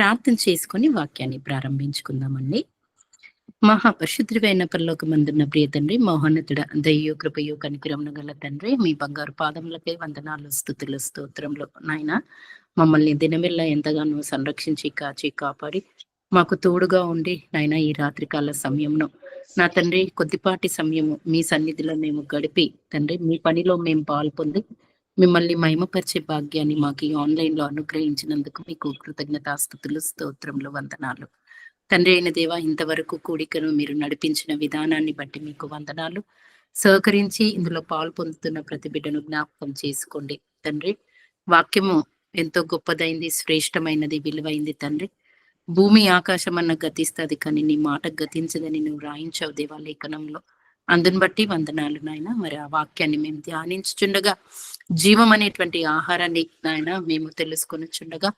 ప్రార్థన చేసుకొని వాక్యాన్ని ప్రారంభించుకుందామండి. మహాపరిశుద్ధుడైన పరలోకమందున్న ప్రియ తండ్రి, మహోన్నతుడ, దయయు కృపయు కనికరమును గల తండ్రి, మీ బంగారు పాదములకై వందనాలు, స్తుతులు, స్తోత్రములు. నాయన, మమ్మల్ని దినమెల్లా ఎంతగానో సంరక్షించి కాచి కాపాడి మాకు తోడుగా ఉండి నాయన ఈ రాత్రికాల సమయంలో నా తండ్రి కొద్దిపాటి సమయము మీ సన్నిధిలో మేము గడిపి తండ్రి మీ పనిలో మేము పాల్పొంది మిమ్మల్ని మహిమపరిచే భాగ్యాన్ని మాకు ఈ ఆన్లైన్ లో అనుగ్రహించినందుకు మీకు కృతజ్ఞతాస్తుతులు, స్తోత్రములు, వందనాలు. తండ్రి అయిన దేవ, ఇంతవరకు కూడికను మీరు నడిపించిన విధానాన్ని బట్టి మీకు వందనాలు. సహకరించి ఇందులో పాలు పొందుతున్న ప్రతి బిడ్డను జ్ఞాపకం చేసుకోండి తండ్రి. వాక్యము ఎంతో గొప్పదైంది, శ్రేష్టమైనది, విలువైంది తండ్రి. భూమి ఆకాశం అన్న గతిస్తుంది, కానీ నీ మాట గతించదని నువ్వు రాయించావు దేవా లేఖనంలో. అందుని బట్టి వందనాలు నాయన. మరి ఆ వాక్యాన్ని మేము ధ్యానించుచుండగా జీవం అనేటువంటి ఆహారాన్ని నాయన మేము తెలుసుకొని చుండగా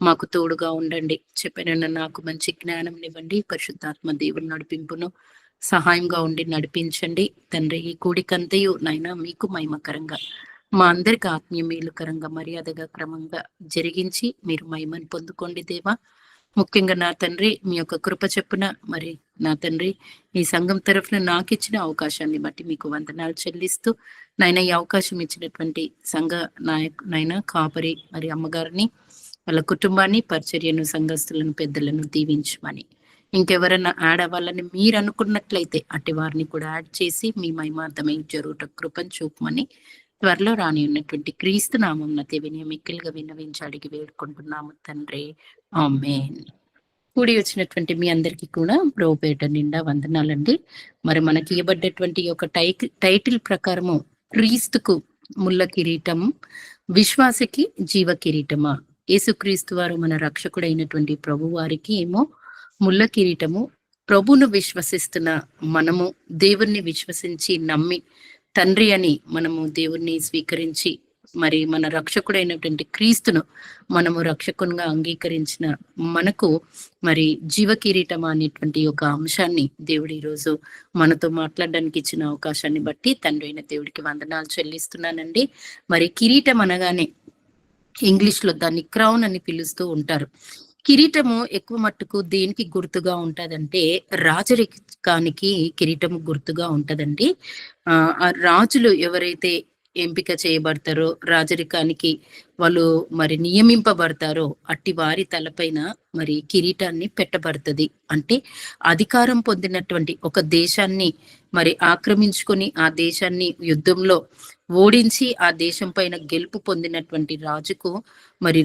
మాకు తోడుగా ఉండండి. చెప్పిన నాకు మంచి జ్ఞానం ఇవ్వండి. పరిశుద్ధాత్మ దేవుని నడిపింపును సహాయంగా ఉండి నడిపించండి తండ్రి. ఈ కూడికంతయు నాయన మీకు మహిమకరంగా, మా అందరికి ఆత్మీయ మేలుకరంగా, మర్యాదగా, క్రమంగా జరిగించి మీరు మహిమను పొందుకోండి దేవా. ముఖ్యంగా నా తండ్రి మీ యొక్క కృప చెప్పున మరి నా తండ్రి ఈ సంఘం తరఫున నాకు ఇచ్చిన అవకాశాన్ని బట్టి మీకు వందనాలు చెల్లిస్తూ నాయన ఈ అవకాశం ఇచ్చినటువంటి సంఘ నాయకునైనా కాపరి మరి అమ్మగారిని, వాళ్ళ కుటుంబాన్ని, పరిచర్యను, సంఘస్థులను, పెద్దలను దీవించమని, ఇంకెవరన్నా యాడ్ అవ్వాలని మీరు అనుకున్నట్లయితే అట్టి వారిని కూడా యాడ్ చేసి మీ మహిమార్థమై జరుగుట కృపను చూపమని త్వరలో రాని ఉన్నటువంటి క్రీస్తు నామం విని మిక్కిలుగా విన్నవించి అడిగి వేడుకుంటున్నాము తండ్రి, ఆమేన్. కూడి వచ్చినటువంటి మీ అందరికీ కూడా ప్రభుపేట నిండా వందనాలండి. మరి మనకి ఇవ్వబడ్డటువంటి ఒక టైటిల్ ప్రకారము క్రీస్తుకు ముళ్ళ కిరీటం, విశ్వాసకి జీవ కిరీటమా. యేసుక్రీస్తు వారు మన రక్షకుడైనటువంటి ప్రభు వారికి ఏమో ముళ్ళ కిరీటము. ప్రభును విశ్వసిస్తున్న మనము, దేవుణ్ణి విశ్వసించి నమ్మి తండ్రి అని మనము దేవుణ్ణి స్వీకరించి మరి మన రక్షకుడైనటువంటి క్రీస్తును మనము రక్షకునిగా అంగీకరించిన మనకు మరి జీవ కిరీటం అనేటువంటి ఒక అంశాన్ని దేవుడు ఈరోజు మనతో మాట్లాడడానికి ఇచ్చిన అవకాశాన్ని బట్టి తండ్రి అయిన దేవుడికి వందనాలు చెల్లిస్తున్నానండి. మరి కిరీటం అనగానే ఇంగ్లీష్ లో దాన్ని క్రౌన్ అని పిలుస్తూ ఉంటారు. కిరీటము ఎక్కువ మట్టుకు దేనికి గుర్తుగా ఉంటదంటే రాజరికానికి కిరీటము గుర్తుగా ఉంటదండి. ఆ రాజులు ఎవరైతే ఎంపిక చేయబడతారో, రాజరికానికి వాళ్ళు మరి నియమింపబడతారో అట్టి వారి తలపైన మరి కిరీటాన్ని పెట్టబడుతుంది. అంటే అధికారం పొందినటువంటి ఒక దేశాన్ని మరి ఆక్రమించుకొని ఆ దేశాన్ని యుద్ధంలో ఓడించి ఆ దేశం పైన గెలుపు పొందినటువంటి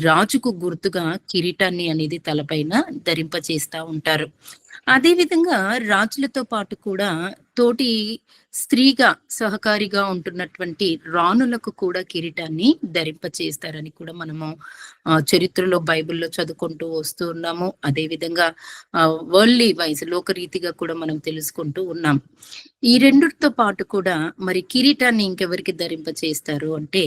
రాజుకు గుర్తుగా కిరీటాన్ని అనేది తలపైన ధరింప చేస్తా ఉంటారు. అదే విధంగా రాజులతో పాటు కూడా తోటి స్త్రీగా సహకారిగా ఉంటున్నటువంటి రాణులకు కూడా కిరీటాన్ని ధరింప చేస్తారని కూడా మనము చరిత్రలో బైబిల్లో చదువుకుంటూ వస్తూ ఉన్నాము. అదే విధంగా వరల్డ్లీ వైజ్ లోకరీతిగా కూడా మనం తెలుసుకుంటూ ఉన్నాం. ఈ రెండుతో పాటు కూడా మరి కిరీటాన్ని ఇంకెవరికి ధరింప చేస్తారు అంటే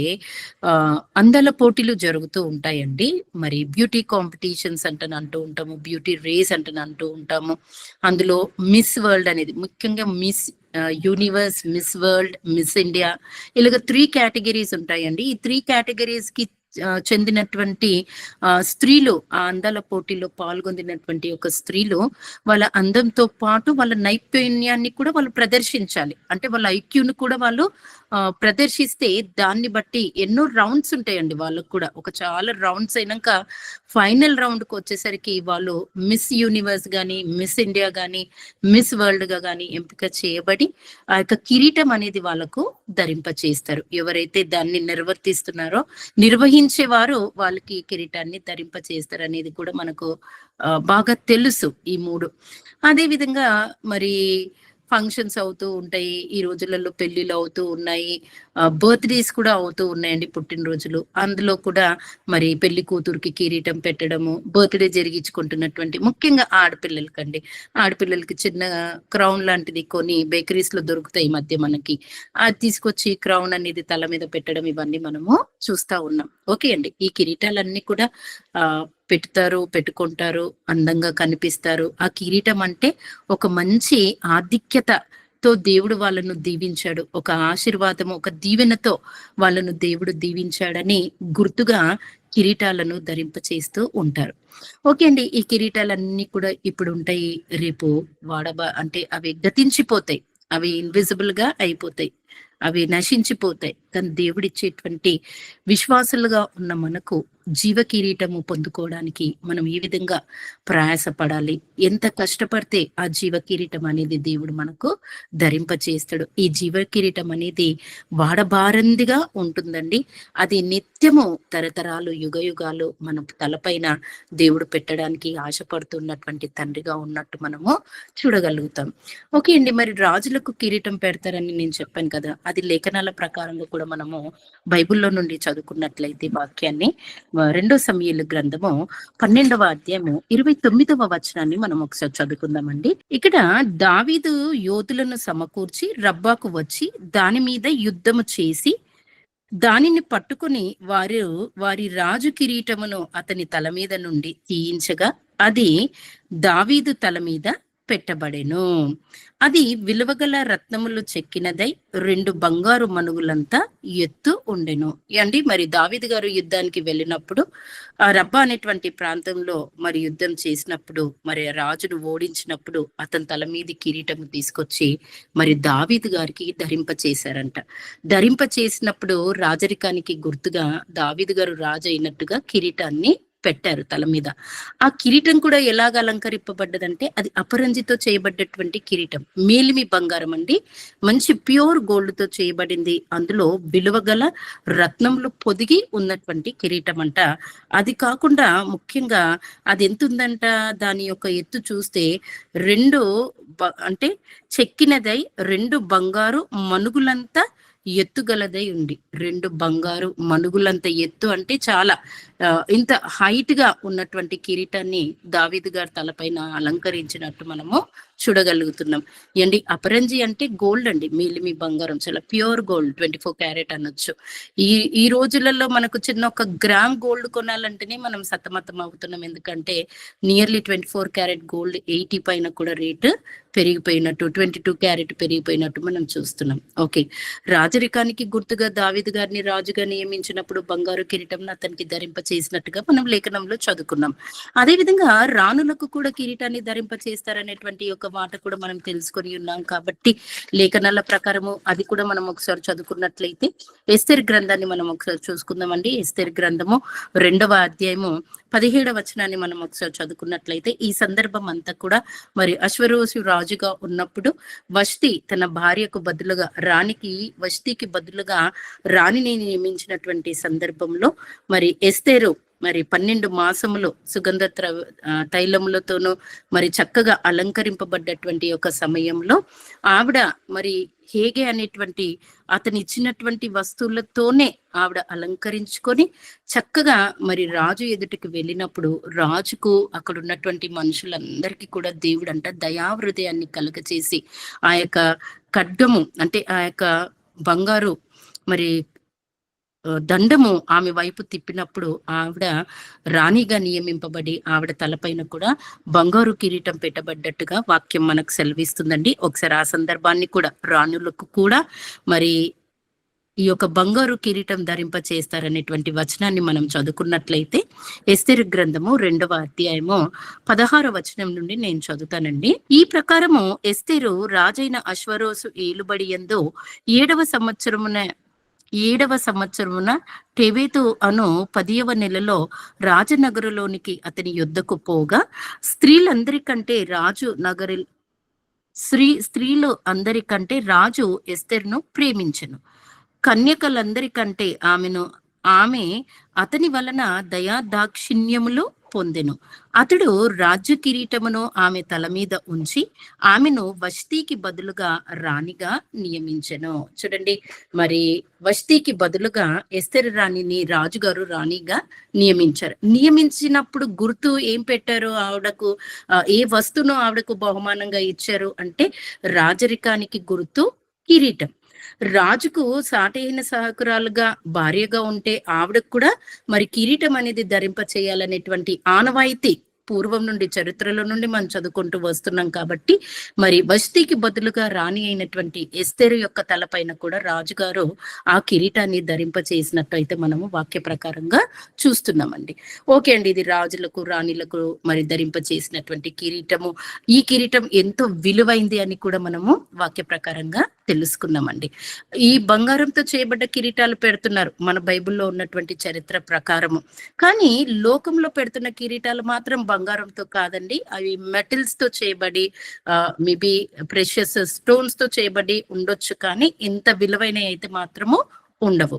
అందాల పోటీలు జరుగుతూ ఉంటాయండి. మరి బ్యూటీ కాంపిటీషన్స్ అంటూ ఉంటాము, బ్యూటీ రేస్ అంటూ ఉంటాము. అందులో మిస్ వరల్డ్ అనేది, ముఖ్యంగా miss universe, miss world, miss India, ఇలాగ 3 కేటగిరీస్ ఉంటాయండి. ఈ 3 కేటగిరీస్ కి చెందినటువంటి స్త్రీలు ఆ అందాల పోటీలో పాల్గొందినటువంటి ఒక స్త్రీలు వాళ్ళ అందంతో పాటు వాళ్ళ నైపుణ్యాన్ని కూడా వాళ్ళు ప్రదర్శించాలి. అంటే వాళ్ళ ఐక్యూను కూడా వాళ్ళు ప్రదర్శిస్తే దాన్ని బట్టి ఎన్నో రౌండ్స్ ఉంటాయండి. వాళ్ళకు కూడా ఒక చాలా రౌండ్స్ అయినాక ఫైనల్ రౌండ్ కు వచ్చేసరికి వాళ్ళు మిస్ యూనివర్స్ గాని, మిస్ ఇండియా గాని, మిస్ వరల్డ్ గా గాని ఎంపిక చేయబడి ఆ యొక్క కిరీటం అనేది వాళ్ళకు ధరింప చేస్తారు. ఎవరైతే దాన్ని నిర్వహించేవారు వాళ్ళకి కిరీటాన్ని ధరింప చేస్తారు అనేది కూడా మనకు బాగా తెలుసు ఈ 3. అదే విధంగా మరి ఫంక్షన్స్ అవుతూ ఉంటాయి. ఈ రోజులలో పెళ్లిళ్ళు అవుతూ ఉన్నాయి, బర్త్డేస్ కూడా అవుతూ ఉన్నాయండి, పుట్టినరోజులు. అందులో కూడా మరి పెళ్లి కూతురికి కిరీటం పెట్టడము, బర్త్డే జరిగించుకుంటున్నటువంటి ముఖ్యంగా ఆడపిల్లలకి చిన్న క్రౌన్ లాంటిది కొని బేకరీస్ లో దొరుకుతాయి ఈ మధ్య మనకి. అది తీసుకొచ్చి క్రౌన్ అనేది తల మీద పెట్టడం, ఇవన్నీ మనము చూస్తా ఉన్నాం. ఓకే అండి, ఈ కిరీటాలన్నీ కూడా పెట్టుకుంటారు, అందంగా కనిపిస్తారు. ఆ కిరీటం అంటే ఒక మంచి ఆధిక్యతతో దేవుడు వాళ్ళను దీవించాడు, ఒక ఆశీర్వాదము, ఒక దీవెనతో వాళ్ళను దేవుడు దీవించాడని గుర్తుగా కిరీటాలను ధరింపచేస్తూ ఉంటారు. ఓకే అండి. ఈ కిరీటాలన్నీ కూడా ఇప్పుడుంటాయి. రేపు అంటే అవి గతించిపోతాయి. అవి ఇన్విజిబుల్‌గా అయిపోతాయి. అవి నశించిపోతాయి. కానీ దేవుడిచ్చేటువంటి విశ్వాసులుగా ఉన్న మనకు జీవ కిరీటము పొందుకోవడానికి మనం ఏ విధంగా ప్రయాసపడాలి? ఎంత కష్టపడితే ఆ జీవ కిరీటం అనేది దేవుడు మనకు ధరింపచేస్తాడు. ఈ జీవ కిరీటం అనేది వాడబారందిగా ఉంటుందండి. అది నిత్యము తరతరాలు, యుగయుగాలు మన తలపైన దేవుడు పెట్టడానికి ఆశపడుతున్నటువంటి తండ్రిగా ఉన్నట్టు మనము చూడగలుగుతాం. ఓకే అండి. మరి రాజులకు కిరీటం పెడతారని నేను చెప్పాను కదా! అది లేఖనాల ప్రకారంగా కూడా మనము బైబిల్‌లో నుండి చదువుకున్నట్లయితే వాక్యాన్ని రెండో సమూయేలు గ్రంథము 12వ అధ్యాయము 29వ వచనాన్ని మనం ఒకసారి చదువుకుందామండి. ఇక్కడ దావీదు యోధులను సమకూర్చి రబ్బాకు వచ్చి దాని మీద యుద్ధము చేసి దానిని పట్టుకుని వారి రాజు కిరీటమును అతని తల మీద నుండి తీయించగా అది దావీదు తల మీద పెట్టబడెను. అది విలువగల రత్నములు చెక్కినదై 2 బంగారు మనుగులంతా ఎత్తు ఉండెను. అండి మరి దావీదు గారు యుద్ధానికి వెళ్ళినప్పుడు ఆ రబ్బా అనేటువంటి ప్రాంతంలో మరి యుద్ధం చేసినప్పుడు మరి రాజును ఓడించినప్పుడు అతని తల మీద కిరీటం తీసుకొచ్చి మరి దావీదు గారికి ధరింప చేశారంట. ధరింప చేసినప్పుడు రాజరికానికి గుర్తుగా దావీదు గారు రాజు అయినట్టుగా కిరీటాన్ని పెట్టారు తల మీద. ఆ కిరీటం కూడా ఎలాగ అలంకరింపబడ్డదంటే అది అపరంజితో చేయబడ్డటువంటి కిరీటం. మేలిమి బంగారం అండి. మంచి ప్యూర్ గోల్డ్ తో చేయబడింది. అందులో విలువగల రత్నములు పొదిగి ఉన్నటువంటి కిరీటం అంట. అది కాకుండా ముఖ్యంగా అది ఎంత ఉందంట, దాని యొక్క ఎత్తు చూస్తే 2 అంటే చెక్కినదై 2 బంగారు మనుగులంతా ఎత్తుగలదై ఉంది. 2 బంగారు మనుగులంత ఎత్తు అంటే చాలా ఇంత హైట్ గా ఉన్నటువంటి కిరీటాన్ని దావీదు గారి తలపైన అలంకరించినట్టు మనము చూడగలుగుతున్నాం. ఏండి అపరంజి అంటే గోల్డ్ అండి. మేలిమి బంగారం, చాలా ప్యూర్ గోల్డ్, 24 క్యారెట్ అనొచ్చు. ఈ ఈ రోజులలో మనకు చిన్న ఒక గ్రామ్ గోల్డ్ కొనాలంటేనే మనం సతమతం అవుతున్నాం. ఎందుకంటే నియర్లీ 24 క్యారెట్ గోల్డ్ 80 పైన కూడా రేటు పెరిగిపోయినట్టు, 22 క్యారెట్ పెరిగిపోయినట్టు మనం చూస్తున్నాం. ఓకే, రాజరికానికి గుర్తుగా దావీదు గారిని రాజుగా నియమించినప్పుడు బంగారు కిరీటం అతనికి ధరింప చేసినట్టుగా మనం లేఖనంలో చదువుకున్నాం. అదే విధంగా రాణులకు కూడా కిరీటాన్ని ధరింప చేస్తారనేటువంటి ఒక మాట కూడా మనం తెలుసుకొని ఉన్నాం. కాబట్టి లేఖనాల ప్రకారము అది కూడా మనం ఒకసారి చదువుకున్నట్లయితే ఎస్తేరు గ్రంథాన్ని మనం ఒకసారి చూసుకుందామండి. ఎస్తేరు గ్రంథము 2వ అధ్యాయము 17వ వచనాన్ని మనం ఒకసారి చదువుకున్నట్లయితే ఈ సందర్భం అంతా కూడా మరి అశ్వరోషు రాజుగా ఉన్నప్పుడు వష్టి తన భార్యకు బదులుగా వష్టికి బదులుగా రాణిని నియమించినటువంటి సందర్భంలో మరి ఎస్తేరు మరి 12 మాసములు సుగంధ తైలములతోనూ మరి చక్కగా అలంకరింపబడ్డటువంటి ఒక సమయంలో ఆవిడ మరి హేగే అనేటువంటి అతని ఇచ్చినటువంటి వస్తువులతోనే ఆవిడ అలంకరించుకొని చక్కగా మరి రాజు ఎదుటికి వెళ్ళినప్పుడు రాజుకు అక్కడ ఉన్నటువంటి మనుషులందరికీ కూడా దేవుడు అంట దయాహృదయాన్ని కలుగచేసి ఆ యొక్క ఖడ్గము అంటే ఆ యొక్క బంగారు మరి దండము ఆమె వైపు తిప్పినప్పుడు ఆవిడ రాణిగా నియమింపబడి ఆవిడ తలపైన కూడా బంగారు కిరీటం పెట్టబడ్డట్టుగా వాక్యం మనకు సెలవిస్తుందండి. ఒకసారి ఆ సందర్భాన్ని కూడా రాణులకు కూడా మరి ఈ యొక్క బంగారు కిరీటం ధరింప చేస్తారనేటువంటి వచనాన్ని మనం చదువుకున్నట్లయితే ఎస్తేరు గ్రంథము 2వ అధ్యాయము 16వ వచనం నుండి నేను చదువుతానండి. ఈ ప్రకారము ఎస్తేరు రాజైన అశ్వరోసు ఏలుబడి యందు 7వ సంవత్సరమున టెబెతు అను 10వ నెలలో రాజనగరులోనికి అతని యుద్ధకు పోగా స్త్రీలు అందరికంటే రాజు ఎస్తెరును ప్రేమించెను. కన్యకలందరికంటే ఆమె అతని వలన దయాదాక్షిణ్యములు పొందెను. అతడు రాజ్య కిరీటమును ఆమె తల మీద ఉంచి ఆమెను వష్టికి బదులుగా రాణిగా నియమించెను. చూడండి, మరి వష్టికి బదులుగా ఎస్తెరు రాణిని రాజుగారు రాణిగా నియమించారు. నియమించినప్పుడు గుర్తు ఏం పెట్టారు ఆవిడకు, ఏ వస్తువును ఆవిడకు బహుమానంగా ఇచ్చారు అంటే రాజరికానికి గుర్తు కిరీటం. రాజుకు సాటైన సహకురాలుగా భార్యగా ఉంటే ఆవిడకు కూడా మరి కిరీటం అనేది ధరింప చేయాలనేటువంటి ఆనవాయితీ పూర్వం నుండి చరిత్రలో నుండి మనం చదువుకుంటూ వస్తున్నాం కాబట్టి మరి వష్టికి బదులుగా రాణి అయినటువంటి ఎస్తేరు యొక్క తలపైన కూడా రాజుగారు ఆ కిరీటాన్ని ధరింపచేసినట్టు అయితే మనము వాక్య ప్రకారంగా చూస్తున్నామండి. ఓకే అండి, ఇది రాజులకు రాణిలకు మరి ధరింపచేసినటువంటి కిరీటము. ఈ కిరీటం ఎంతో విలువైంది అని కూడా మనము వాక్య ప్రకారంగా తెలుసుకున్నామండి. ఈ బంగారంతో చేయబడ్డ కిరీటాలు పెడుతున్నారు మన బైబిల్లో ఉన్నటువంటి చరిత్ర ప్రకారము. కానీ లోకంలో పెడుతున్న కిరీటాలు మాత్రం బంగారంతో కాదండి, అవి మెటల్స్ తో చేయబడి మేబీ ప్రెషియస్ స్టోన్స్ తో చేయబడి ఉండొచ్చు, కానీ ఇంత విలువైన అయితే మాత్రము ఉండవు.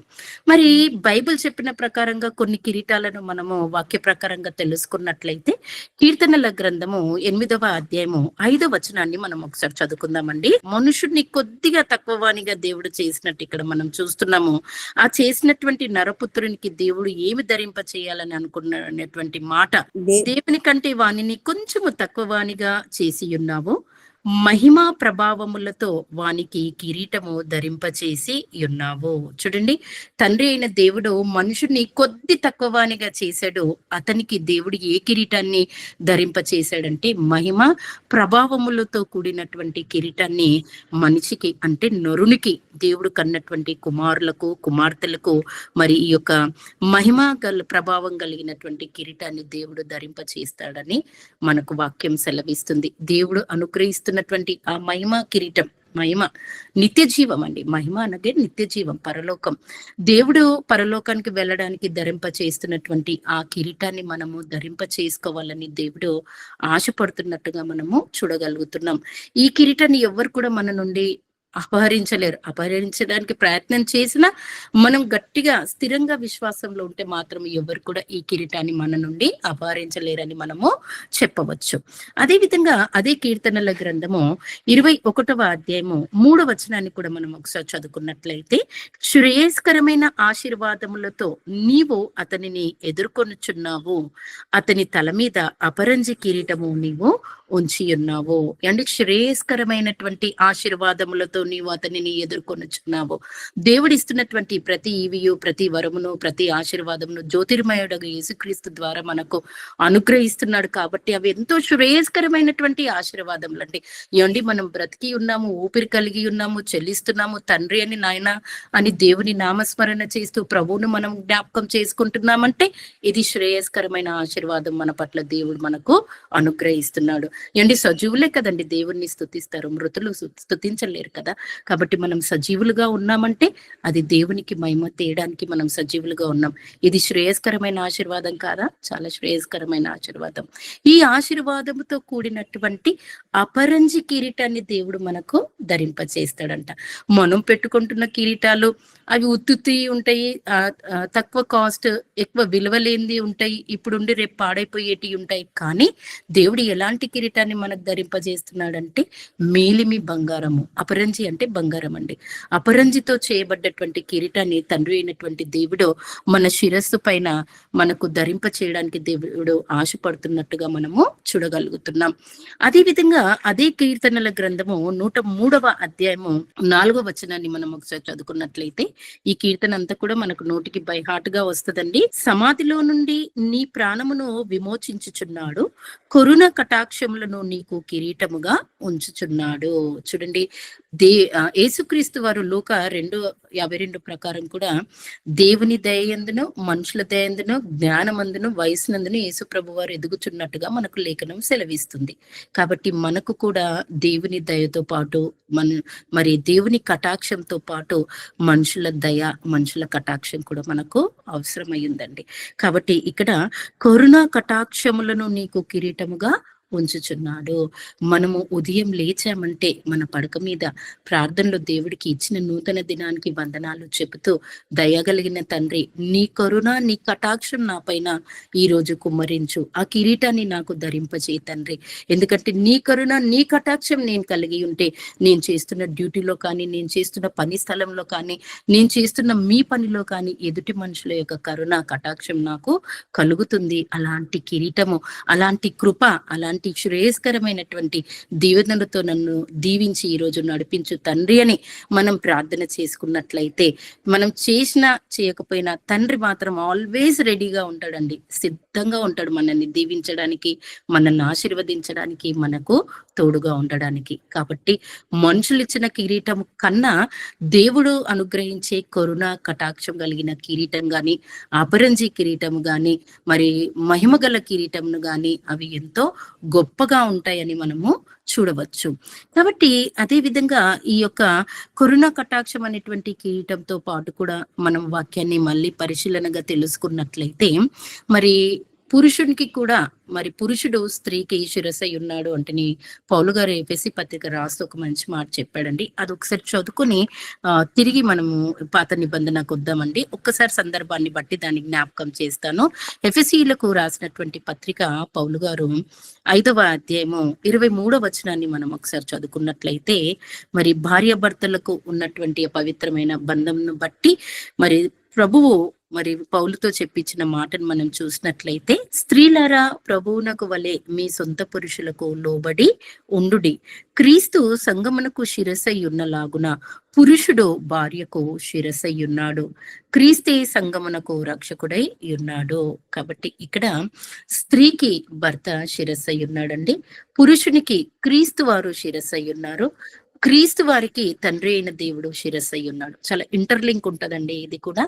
మరి బైబిల్ చెప్పిన ప్రకారంగా కొన్ని కిరీటాలను మనము వాక్య ప్రకారంగా తెలుసుకున్నట్లయితే కీర్తనల గ్రంథము 8వ అధ్యాయము 5వ వచనాన్ని మనం ఒకసారి చదువుకుందామండి. మనుషుడిని కొద్దిగా తక్కువ వానిగా దేవుడు చేసినట్టు ఇక్కడ మనం చూస్తున్నాము. ఆ చేసినటువంటి నరపుత్రునికి దేవుడు ఏమి ధరింప చేయాలని అనుకున్నటువంటి మాట, దేవుని కంటే వానిని కొంచెము తక్కువ వానిగా చేసి ఉన్నావు, మహిమా ప్రభావములతో వానికి కిరీటము ధరింపచేసి ఉన్నావు. చూడండి, తండ్రి అయిన దేవుడు మనుషుని కొద్ది తక్కువవానిగా చేశాడు. అతనికి దేవుడు ఏ కిరీటాన్ని ధరింపచేశాడంటే మహిమ ప్రభావములతో కూడినటువంటి కిరీటాన్ని మనిషికి, అంటే నరునికి దేవుడు కన్నటువంటి కుమారులకు కుమార్తెలకు మరి ఈ యొక్క మహిమ ప్రభావం కలిగినటువంటి కిరీటాన్ని దేవుడు ధరింపచేస్తాడని మనకు వాక్యం సెలవిస్తుంది. దేవుడు అనుగ్రహిస్తున్నటువంటి ఆ మహిమ కిరీటం, మహిమ నిత్య జీవం అండి. మహిమ అనగా నిత్య జీవం, పరలోకం. దేవుడు పరలోకానికి వెళ్ళడానికి ధరింప చేస్తున్నటువంటి ఆ కిరీటాన్ని మనము ధరింప చేసుకోవాలని దేవుడు ఆశపడుతున్నట్టుగా మనము చూడగలుగుతున్నాం. ఈ కిరీటాన్ని ఎవ్వరు కూడా మన నుండి అపహరించలేరు. అపహరించడానికి ప్రయత్నం చేసినా మనం గట్టిగా స్థిరంగా విశ్వాసంలో ఉంటే మాత్రం ఎవరు కూడా ఈ కిరీటాన్ని మన నుండి అపహరించలేరని మనము చెప్పవచ్చు. అదే విధంగా అదే కీర్తనల గ్రంథము 21వ అధ్యాయము 3వ వచనాన్ని కూడా మనం ఒకసారి చదువుకున్నట్లయితే, శ్రేయస్కరమైన ఆశీర్వాదములతో నీవు అతనిని ఎదుర్కొనుచున్నావు, అతని తల మీద అపరంజి కిరీటము నీవు ఉంచి ఉన్నావు. అంటే శ్రేయస్కరమైనటువంటి ఆశీర్వాదములతో నీవు అతనిని ఎదుర్కొనుచున్నావు. దేవుడు ఇస్తున్నటువంటి ప్రతి ఈవియు, ప్రతి వరమును, ప్రతి ఆశీర్వాదమును జ్యోతిర్మయుడు యేసుక్రీస్తు ద్వారా మనకు అనుగ్రహిస్తున్నాడు. కాబట్టి అవి ఎంతో శ్రేయస్కరమైనటువంటి ఆశీర్వాదములు అండి. ఏమండి, మనం బ్రతికి ఉన్నాము, ఊపిరి కలిగి ఉన్నాము, చెల్లిస్తున్నాము, తండ్రి అని నాయన అని దేవుని నామస్మరణ చేస్తూ ప్రభువును మనం జ్ఞాపకం చేసుకుంటున్నామంటే ఇది శ్రేయస్కరమైన ఆశీర్వాదం మన పట్ల దేవుడు మనకు అనుగ్రహిస్తున్నాడు. ఏంటి, సజీవులే కదండి దేవుణ్ణి స్తుతిస్తారు, మృతులు స్తుతించలేరు కదా. కాబట్టి మనం సజీవులుగా ఉన్నామంటే అది దేవునికి మహిమ తేయడానికి మనం సజీవులుగా ఉన్నాం. ఇది శ్రేయస్కరమైన ఆశీర్వాదం కాదా? చాలా శ్రేయస్కరమైన ఆశీర్వాదం. ఈ ఆశీర్వాదముతో కూడినటువంటి అపరంజి కిరీటాన్ని దేవుడు మనకు ధరింపచేస్తాడంట. మనం పెట్టుకుంటున్న కిరీటాలు అవి ఉత్తుత్తి ఉంటాయి, తక్కువ కాస్ట్, ఎక్కువ విలువలేనిది ఉంటాయి, ఇప్పుడుండి రేపు పాడైపోయేటి ఉంటాయి. కానీ దేవుడు ఎలాంటి కిరీటాన్ని మనకు ధరింపజేస్తున్నాడంటే మేలిమి బంగారము. అపరంజి అంటే బంగారం అండి. అపరంజితో చేయబడ్డటువంటి కిరీటాన్ని తండ్రి అయినటువంటి దేవుడు మన శిరస్సు పైన మనకు ధరింప చేయడానికి దేవుడు ఆశపడుతున్నట్టుగా మనము చూడగలుగుతున్నాం. అదే విధంగా అదే కీర్తనల గ్రంథము 103వ అధ్యాయము 4వ వచనాన్ని మనం ఒకసారి చదువుకున్నట్లయితే ఈ కీర్తన అంతా కూడా మనకు నోటికి బై హార్ట్ గా వస్తుందండి. సమాధిలో నుండి నీ ప్రాణమును విమోచించుచున్నాడు, కరుణ కటాక్షములను నీకు కిరీటముగా ఉంచుచున్నాడు. చూడండి, యేసుక్రీస్తు వారు లూక 2:52 ప్రకారం కూడా దేవుని దయందును మనుషుల దయందును జ్ఞానమందును వయసునందును యేసు ప్రభు వారు ఎదుగుచున్నట్టుగా మనకు లేఖనం సెలవిస్తుంది. కాబట్టి మనకు కూడా దేవుని దయతో పాటు మరి దేవుని కటాక్షంతో పాటు మనుషుల దయ, మనుషుల కటాక్షం కూడా మనకు అవసరమైందండి. కాబట్టి ఇక్కడ కరుణా కటాక్షములను నీకు కిరీటముగా ఉంచుచున్నాడు. మనము ఉదయం లేచామంటే మన పడక మీద ప్రార్థనలో దేవుడికి ఇచ్చిన నూతన దినానికి వందనాలు చెబుతూ, దయగలిగిన తండ్రి, నీ కరుణ నీ కటాక్షం నా పైన ఈ రోజు కుమ్మరించు, ఆ కిరీటాన్ని నాకు ధరింపచే తండ్రి. ఎందుకంటే నీ కరుణ నీ కటాక్షం నేను కలిగి ఉంటే నేను చేస్తున్న డ్యూటీలో కానీ, నేను చేస్తున్న పని స్థలంలో కానీ, నేను చేస్తున్న మీ పనిలో కానీ ఎదుటి మనుషుల యొక్క కరుణ కటాక్షం నాకు కలుగుతుంది. అలాంటి కిరీటము, అలాంటి కృప, అలాంటి అలాంటి శ్రేయస్కరమైనటువంటి దీవెనలతో నన్ను దీవించి ఈరోజు నడిపించు తండ్రి అని మనం ప్రార్థన చేసుకున్నట్లయితే, మనం చేసినా చేయకపోయినా తండ్రి మాత్రం ఆల్వేస్ రెడీగా ఉంటాడండి. సిద్ధంగా ఉంటాడు మనల్ని దీవించడానికి, మనల్ని ఆశీర్వదించడానికి, మనకు తోడుగా ఉండడానికి. కాబట్టి మనుషులిచ్చిన కిరీటం కన్నా దేవుడు అనుగ్రహించే కరుణ కటాక్షం కలిగిన కిరీటం గాని, అపరంజి కిరీటం గాని, మరి మహిమగల కిరీటంను గాని అవి ఎంతో గొప్పగా ఉంటాయని మనము చూడవచ్చు. కాబట్టి అదే విధంగా ఈ యొక్క కరుణ కటాక్షం అనేటువంటి కిరీటంతో పాటు కూడా మనం వాక్యాన్ని మళ్ళీ పరిశీలనగా తెలుసుకున్నట్లయితే, మరి పురుషునికి కూడా, మరి పురుషుడు స్త్రీకి శిరసై ఉన్నాడు అంటని పౌలు గారు ఎఫెసీ పత్రిక రాస్తూ ఒక మంచి మాట చెప్పాడండి. అది ఒకసారి చదువుకుని తిరిగి మనము పాత నిబంధనకు వద్దామండి. ఒక్కసారి సందర్భాన్ని బట్టి దాన్ని జ్ఞాపకం చేస్తాను. ఎఫెసీలకు రాసినటువంటి పత్రిక పౌలు గారు 5వ అధ్యాయము 23వ వచనాన్ని మనం ఒకసారి చదువుకున్నట్లయితే, మరి భార్యాభర్తలకు ఉన్నటువంటి పవిత్రమైన బంధంను బట్టి మరి ప్రభువు మరి పౌలుతో చెప్పించిన మాటను మనం చూసినట్లయితే, స్త్రీలారా ప్రభువునకు వలె మీ సొంత పురుషులకు లోబడి ఉండుడి. క్రీస్తు సంగమునకు శిరసై ఉన్నలాగున పురుషుడు భార్యకు శిరసై ఉన్నాడు. క్రీస్తే సంగమునకు రక్షకుడై ఉన్నాడు. కాబట్టి ఇక్కడ స్త్రీకి భర్త శిరసై ఉన్నాడండి. పురుషునికి క్రీస్తు వారు శిరసై ఉన్నారు. క్రీస్తు వారికి తండ్రి అయిన దేవుడు శిరస్సై ఉన్నాడు. చాలా ఇంటర్లింక్ ఉంటదండి ఇది కూడా.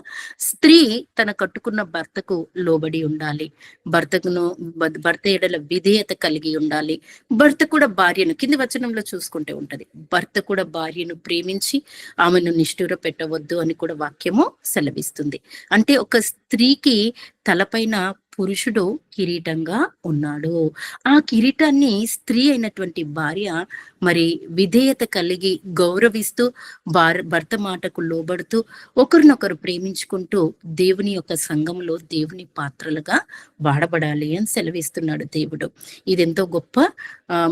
స్త్రీ తన కట్టుకున్న భర్తకు లోబడి ఉండాలి. భర్త ఎడల విధేయత కలిగి ఉండాలి. భర్త కూడా భార్యను, కింది వచనంలో చూసుకుంటే ఉంటది, భర్త కూడా భార్యను ప్రేమించి ఆమెను నిష్ఠూర పెట్టవద్దు అని కూడా వాక్యము సెలవిస్తుంది. అంటే ఒక స్త్రీకి తలపైన పురుషుడు కిరీటంగా ఉన్నాడు. ఆ కిరీటాన్ని స్త్రీ అయినటువంటి భార్య మరి విధేయత కలిగి గౌరవిస్తూ భర్త మాటకు లోబడుతూ ఒకరినొకరు ప్రేమించుకుంటూ దేవుని యొక్క సంఘంలో దేవుని పాత్రలుగా వాడబడాలి అని సెలవిస్తున్నాడు దేవుడు. ఇదెంతో గొప్ప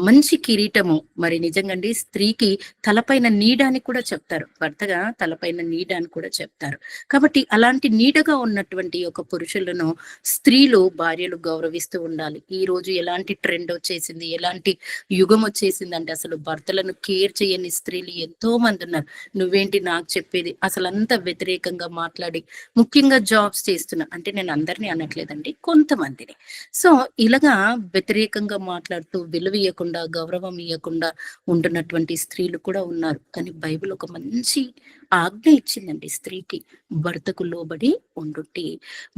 మంచి కిరీటము. మరి నిజంగా స్త్రీకి తలపైన నీడ అని కూడా చెప్తారు, భర్తగా తలపైన నీడ అని కూడా చెప్తారు. కాబట్టి అలాంటి నీడగా ఉన్నటువంటి ఒక పురుషులను స్త్రీలు భార్యలు గౌరవిస్తూ ఉండాలి. ఈ రోజు ఎలాంటి ట్రెండ్ వచ్చేసింది, ఎలాంటి యుగం వచ్చేసింది అంటే అసలు భర్తలను కేర్ చేయని స్త్రీలు ఎంతో మంది ఉన్నారు. నువ్వేంటి నాకు చెప్పేది, అసలు అంత వ్యతిరేకంగా మాట్లాడి, ముఖ్యంగా జాబ్స్ చేస్తున్నా, అంటే నేను అందరినీ అనట్లేదండి, కొంతమందిని. సో ఇలాగా వ్యతిరేకంగా మాట్లాడుతూ విలువ ఇవ్వకుండా, గౌరవం ఇవ్వకుండా ఉంటున్నటువంటి స్త్రీలు కూడా ఉన్నారు. కానీ బైబిల్ ఒక మంచి ఆజ్ఞ ఇచ్చిందండి స్త్రీకి, భర్తకు లోబడి ఉండుంటి.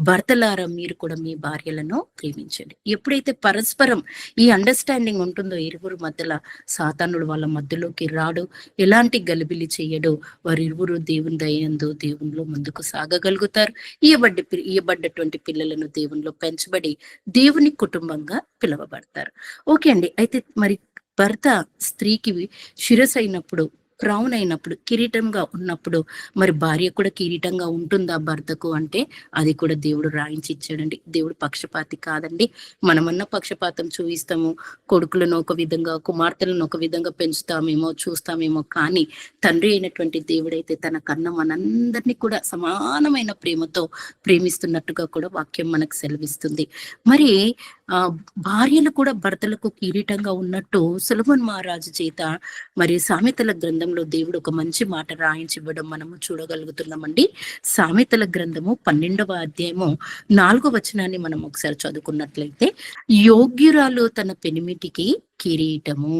భర్తలారా మీరు కూడా మీ భార్యలను ప్రేమించండి. ఎప్పుడైతే పరస్పరం ఈ అండర్స్టాండింగ్ ఉంటుందో ఇరువురు మధ్యలో, సాతానుడు వాళ్ళ మధ్యలోకి రాడు, ఎలాంటి గలిబిలి చేయడు. వారిరువురు దేవుని దయందు దేవునిలో ముందుకు సాగగలుగుతారు. ఇయ్యబడ్డటువంటి పిల్లలను దేవునిలో పెంచబడి దేవుని కుటుంబంగా పిలువబడతారు. ఓకే అండి. అయితే మరి భర్త స్త్రీకి శిరస్సు అయినప్పుడు, క్రౌన్ అయినప్పుడు, కిరీటంగా ఉన్నప్పుడు మరి భార్య కూడా కిరీటంగా ఉంటుందా భర్తకు అంటే అది కూడా దేవుడు రాయించి ఇచ్చాడండి. దేవుడు పక్షపాతి కాదండి. మనమన్నా పక్షపాతం చూపిస్తాము, కొడుకులను ఒక విధంగా, కుమార్తెలను ఒక విధంగా పెంచుతామేమో, చూస్తామేమో. కానీ తండ్రి అయినటువంటి దేవుడైతే తన కన్న మనందరినీ కూడా సమానమైన ప్రేమతో ప్రేమిస్తున్నట్టుగా కూడా వాక్యం మనకు సెలవిస్తుంది. మరి భార్యలు కూడా భర్తలకు కిరీటంగా ఉన్నట్టు సొలొమోను మహారాజు చేత మరి సామెతల గ్రంథంలో దేవుడు ఒక మంచి మాట రాయించి ఇవ్వడం మనము చూడగలుగుతున్నామండి. సామెతల గ్రంథము 12వ అధ్యాయము 4వ వచనాన్ని మనం ఒకసారి చదువుకున్నట్లయితే, యోగ్యురాలు తన పెనిమిటికి కిరీటము.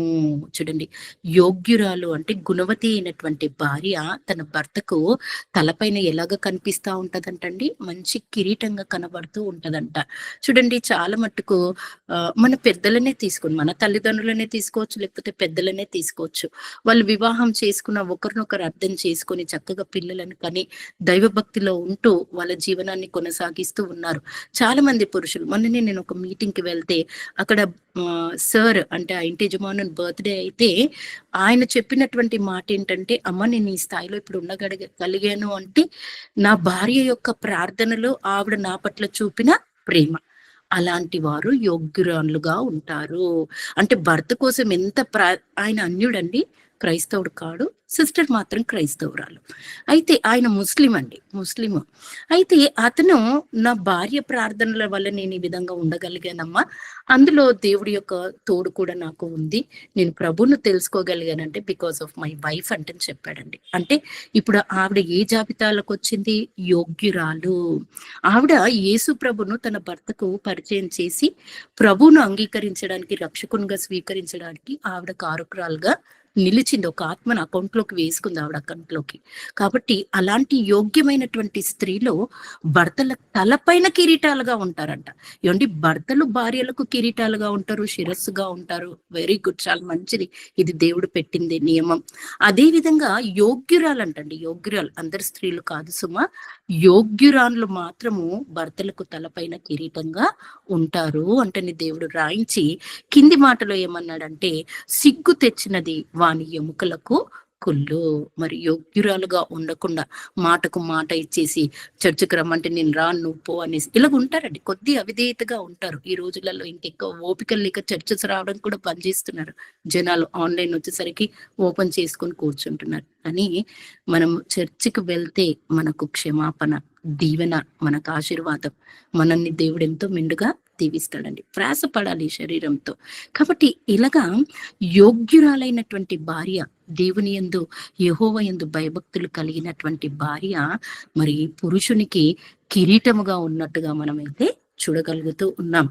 చూడండి, యోగ్యురాలు అంటే గుణవతి అయినటువంటి భార్య తన భర్తకు తలపైన ఎలాగ కనిపిస్తా ఉంటదంటండి, మంచి కిరీటంగా కనబడుతూ ఉంటదంట. చూడండి, చాలా మట్టుకు మన పెద్దలనే తీసుకొని, మన తల్లిదండ్రులనే తీసుకోవచ్చు, లేకపోతే పెద్దలనే తీసుకోవచ్చు. వాళ్ళు వివాహం చేసుకున్న ఒకరినొకరు అర్థం చేసుకొని చక్కగా పిల్లలను కానీ దైవభక్తిలో ఉంటూ వాళ్ళ జీవనాన్ని కొనసాగిస్తూ ఉన్నారు చాలా మంది పురుషులు. మొన్ననే నేను ఒక మీటింగ్ కి వెళ్తే అక్కడ సార్ అంటే ఆ ఇంటి యజమానుని బర్త్డే అయితే ఆయన చెప్పినటువంటి మాట ఏంటంటే, అమ్మ నేను ఈ స్థాయిలో ఇప్పుడు ఉండగలిగాను అంటే నా భార్య యొక్క ప్రార్థనలో ఆవిడ నా పట్ల చూపిన ప్రేమ. అలాంటి వారు యోగ్యురాలుగా ఉంటారు. అంటే భర్త కోసం ఎంత ఆయన అన్యుడండి, క్రైస్తవుడు కాడు, సిస్టర్ మాత్రం క్రైస్తవురాలు. అయితే ఆయన ముస్లిం అండి, ముస్లిము. అయితే అతను నా భార్య ప్రార్థనల వల్ల నేను ఈ విధంగా ఉండగలిగానమ్మా, అందులో దేవుడి యొక్క తోడు కూడా నాకు ఉంది, నేను ప్రభువును తెలుసుకోగలిగానంటే బికాస్ ఆఫ్ మై వైఫ్ అంటే చెప్పాడండి. అంటే ఇప్పుడు ఆవిడ ఏ జాబితాలకు వచ్చింది? యోగ్యురాలు. ఆవిడ యేసు ప్రభును తన భర్తకు పరిచయం చేసి ప్రభువును అంగీకరించడానికి, రక్షకునిగా స్వీకరించడానికి ఆవిడ కారకురాలుగా నిలిచింది. ఒక ఆత్మను అకౌంట్ లోకి వేసుకుంది ఆవిడ అకౌంట్ లోకి. కాబట్టి అలాంటి యోగ్యమైనటువంటి స్త్రీలు భర్తల తలపైన కిరీటాలుగా ఉంటారంట. ఏమండి, భర్తలు భార్యలకు కిరీటాలుగా ఉంటారు, శిరస్సుగా ఉంటారు. వెరీ గుడ్, చాలా మంచిది, ఇది దేవుడు పెట్టింది నియమం. అదే విధంగా యోగ్యురాలంటండి, యోగ్యురాలు, అందరు స్త్రీలు కాదు సుమా, యోగ్యురాలు మాత్రము భర్తలకు తలపైన కిరీటంగా ఉంటారు అంటే దేవుడు రాయించి కింది మాటలో ఏమన్నాడంటే, సిగ్గు తెచ్చినది వాని ఎముకలకు కుళ్ళు. మరి యోగ్యురాలుగా ఉండకుండా మాటకు మాట ఇచ్చేసి చర్చికి రమ్మంటే నేను రాను నువ్వు పో అనేసి ఇలాగ ఉంటారండి. కొద్ది అవిధేయతగా ఉంటారు. ఈ రోజులలో ఇంకెక్కువ ఓపికలు లేక చర్చస్ రావడం కూడా పనిచేస్తున్నారు జనాలు. ఆన్లైన్ వచ్చేసరికి ఓపెన్ చేసుకొని కూర్చుంటున్నారు. అని మనం చర్చికి వెళ్తే మనకు క్షమాపణ, దీవెన, మనకు ఆశీర్వాదం, మనల్ని దేవుడు ఎంతో మెండుగా దీవిస్తాడండి. ప్రయాసపడాలి శరీరంతో. కాబట్టి ఇలాగా యోగ్యురాలైనటువంటి భార్య, దేవుని యందు యెహోవా యందు భయభక్తులు కలిగినటువంటి భార్య మరి పురుషునికి కిరీటముగా ఉన్నట్టుగా మనమైతే చూడగలుగుతూ ఉన్నాం.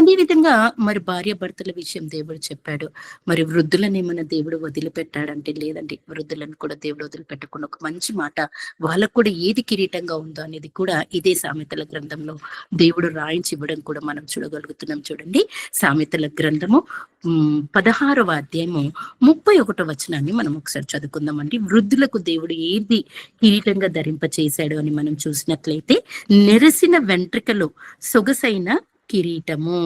అదే విధంగా మరి భార్య భర్తల విషయం దేవుడు చెప్పాడు. మరి వృద్ధులని ఏమైనా దేవుడు వదిలిపెట్టాడంటే లేదండి, వృద్ధులను కూడా దేవుడు వదిలిపెట్టకుండా ఒక మంచి మాట, వాళ్ళకు కూడా ఏది కిరీటంగా ఉందో అనేది కూడా ఇదే సామెతల గ్రంథంలో దేవుడు రాయించి ఇవ్వడం కూడా మనం చూడగలుగుతున్నాం. చూడండి, సామెతల గ్రంథము 16వ అధ్యాయము 31వ వచనాన్ని మనం ఒకసారి చదువుకుందామండి. వృద్ధులకు దేవుడు ఏది కిరీటంగా ధరింప చేశాడు అని మనం చూసినట్లయితే, నెరసిన వెంట్రుకలు సొగసైన కిరీటము.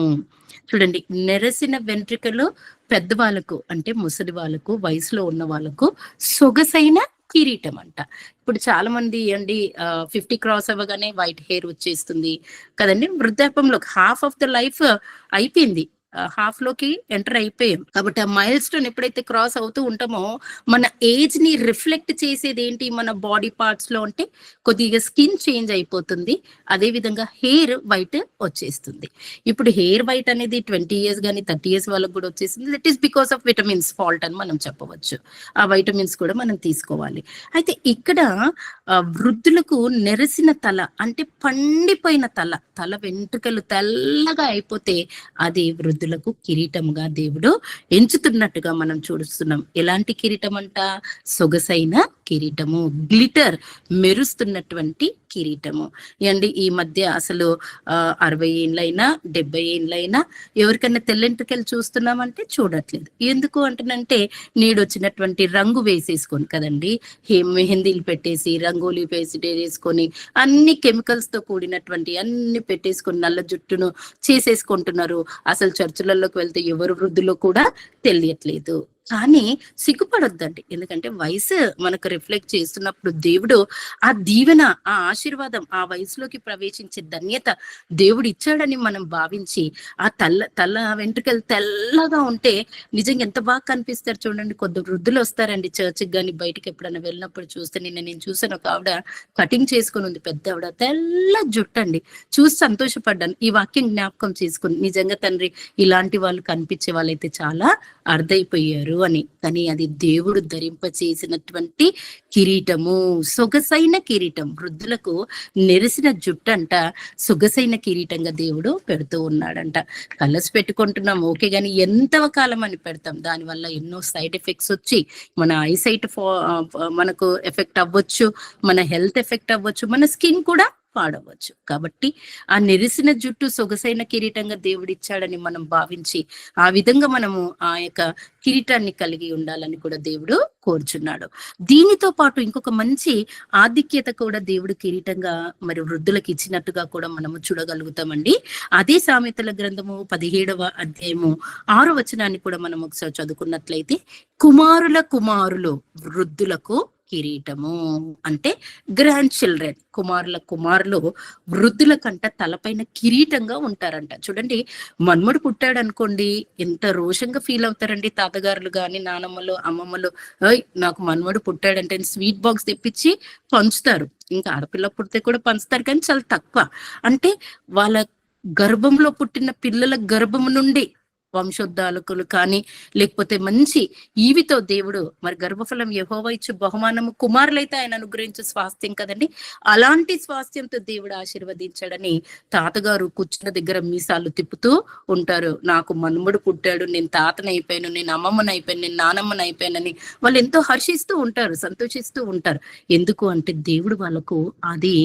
చూడండి, నెరసిన వెంట్రుకలు పెద్దవాళ్ళకు అంటే ముసలి వాళ్ళకు, వయసులో ఉన్న వాళ్ళకు సొగసైన కిరీటం అంట. ఇప్పుడు చాలా మంది అండి 50 క్రాస్ అవ్వగానే వైట్ హెయిర్ వచ్చేస్తుంది కదండి. వృద్ధాప్యంలో హాఫ్ ఆఫ్ ద లైఫ్ అయిపోయింది, హాఫ్ లోకి ఎంటర్ అయిపోయాం. కాబట్టి ఆ మైల్ స్టోన్ ఎప్పుడైతే క్రాస్ అవుతూ ఉంటామో మన ఏజ్ ని రిఫ్లెక్ట్ చేసేది ఏంటి మన బాడీ పార్ట్స్ లో అంటే కొద్దిగా స్కిన్ చేంజ్ అయిపోతుంది, అదే విధంగా హెయిర్ వైట్ వచ్చేస్తుంది. ఇప్పుడు హెయిర్ వైట్ అనేది 20 years కానీ 30 years వాళ్ళకు కూడా వచ్చేసింది. That is because of vitamins fault అని మనం చెప్పవచ్చు. ఆ వైటమిన్స్ కూడా మనం తీసుకోవాలి. అయితే ఇక్కడ వృద్ధులకు నెరసిన తల అంటే పండిపోయిన తల, తల వెంట్రుకలు తెల్లగా అయిపోతే అది వృద్ధులకు కిరీటముగా దేవుడు ఎంచుతున్నట్టుగా మనం చూస్తున్నాం. ఎలాంటి కిరీటం అంట? సొగసైన కిరీటము, గ్లిటర్, మెరుస్తున్నటువంటి కిరీటము. అండి ఈ మధ్య అసలు 60 ఏళ్ళైనా 70 ఏళ్ళైనా ఎవరికైనా తెల్లెంట్రుకలు చూస్తున్నామంటే చూడట్లేదు. ఎందుకు అంటేనంటే నేడు వచ్చినటువంటి రంగు వేసేసుకొని కదండి, మెహందీలు పెట్టేసి రంగోలీ వేసుకొని అన్ని కెమికల్స్ తో కూడినటువంటి అన్ని పెట్టేసుకొని నల్ల జుట్టును చేసేసుకుంటున్నారు. అసలు చర్చిలలోకి వెళ్తే ఎవరు వృద్ధులు కూడా తెలియట్లేదు. కానీ సిగ్గుపడొద్దండి, ఎందుకంటే వయసు మనకు రిఫ్లెక్ట్ చేస్తున్నప్పుడు దేవుడు ఆ దీవెన, ఆ ఆశీర్వాదం, ఆ వయసులోకి ప్రవేశించే ధన్యత దేవుడు ఇచ్చాడని మనం భావించి ఆ తల వెంట్రుకలు తెల్లగా ఉంటే నిజంగా ఎంత బాగా కనిపిస్తారు చూడండి. కొద్ది వృద్ధులు వస్తారండి చర్చికి కానీ బయటికి ఎప్పుడైనా వెళ్ళినప్పుడు చూస్తే, నేను చూసాను ఒక ఆవిడ కటింగ్ చేసుకుని ఉంది, పెద్ద ఆవిడ, తెల్ల జుట్టు అండి. చూసి సంతోషపడ్డాను, ఈ వాక్యం జ్ఞాపకం చేసుకుని. నిజంగా తండ్రి ఇలాంటి వాళ్ళు కనిపించే వాళ్ళైతే చాలా అర్థైపోయారు అని. కానీ అది దేవుడు ధరింప చేసినటువంటి కిరీటము, సొగసైన కిరీటం. వృద్ధులకు నెరిసిన జుట్టు అంట సొగసైన కిరీటంగా దేవుడు పెడుతూ ఉన్నాడంట. కలర్స్ పెట్టుకుంటున్నాం ఓకే, కానీ ఎంత కాలం అని పెడతాం, దానివల్ల ఎన్నో సైడ్ ఎఫెక్ట్స్ వచ్చి మన ఐసైట్ మనకు ఎఫెక్ట్ అవ్వచ్చు, మన హెల్త్ ఎఫెక్ట్ అవ్వచ్చు, మన స్కిన్ కూడా పాడవచ్చు. కాబట్టి ఆ నెరిసిన జుట్టు సొగసైన కిరీటంగా దేవుడు ఇచ్చాడని మనం భావించి ఆ విధంగా మనము ఆ యొక్క కిరీటాన్ని కలిగి ఉండాలని కూడా దేవుడు కోరుచున్నాడు. దీనితో పాటు ఇంకొక మంచి ఆధిక్యత కూడా దేవుడు కిరీటంగా మరి వృద్ధులకు ఇచ్చినట్టుగా కూడా మనము చూడగలుగుతామండి. అదే సామెతల గ్రంథము 17వ అధ్యాయము 6వ వచనాన్ని కూడా మనం ఒకసారి చదువుకున్నట్లయితే, కుమారుల కుమారులు వృద్ధులకు కిరీటము. అంటే గ్రాండ్ చిల్డ్రన్, కుమారుల కుమారులు వృద్ధుల కంట తలపైన కిరీటంగా ఉంటారంట. చూడండి, మన్మడు పుట్టాడనుకోండి, ఎంత రోషంగా ఫీల్ అవుతారండి తాతగారులు గాని, నానమ్మలు, అమ్మమ్మలు. "ఓయ్! నాకు మన్మడు పుట్టాడంటే" స్వీట్ బాక్స్ తెప్పించి పంచుతారు. ఇంకా ఆడపిల్ల పుడితే కూడా పంచుతారు కానీ చాలా తక్కువ. అంటే వాళ్ళ గర్భంలో పుట్టిన పిల్లల గర్భం నుండి వంశోద్ధారకులు కానీ, లేకపోతే మంచి ఈవితో దేవుడు మరి గర్భఫలం యెహోవా ఇచ్చు బహుమానము, కుమారులైతే ఆయన అనుగ్రహించే స్వాస్థ్యం కదండి. అలాంటి స్వాస్థ్యంతో దేవుడు ఆశీర్వదించాడని తాతగారు కూర్చున్న దగ్గర మీసాలు తిప్పుతూ ఉంటారు. నాకు మనుమడు పుట్టాడు, నేను తాతనైపోయాను, నేను అమ్మమ్మనైపోయాను, నేను నానమ్మనైపోయానని వాళ్ళు ఎంతో హర్షిస్తూ ఉంటారు, సంతోషిస్తూ ఉంటారు. ఎందుకు అంటే దేవుడు వాళ్ళకు అది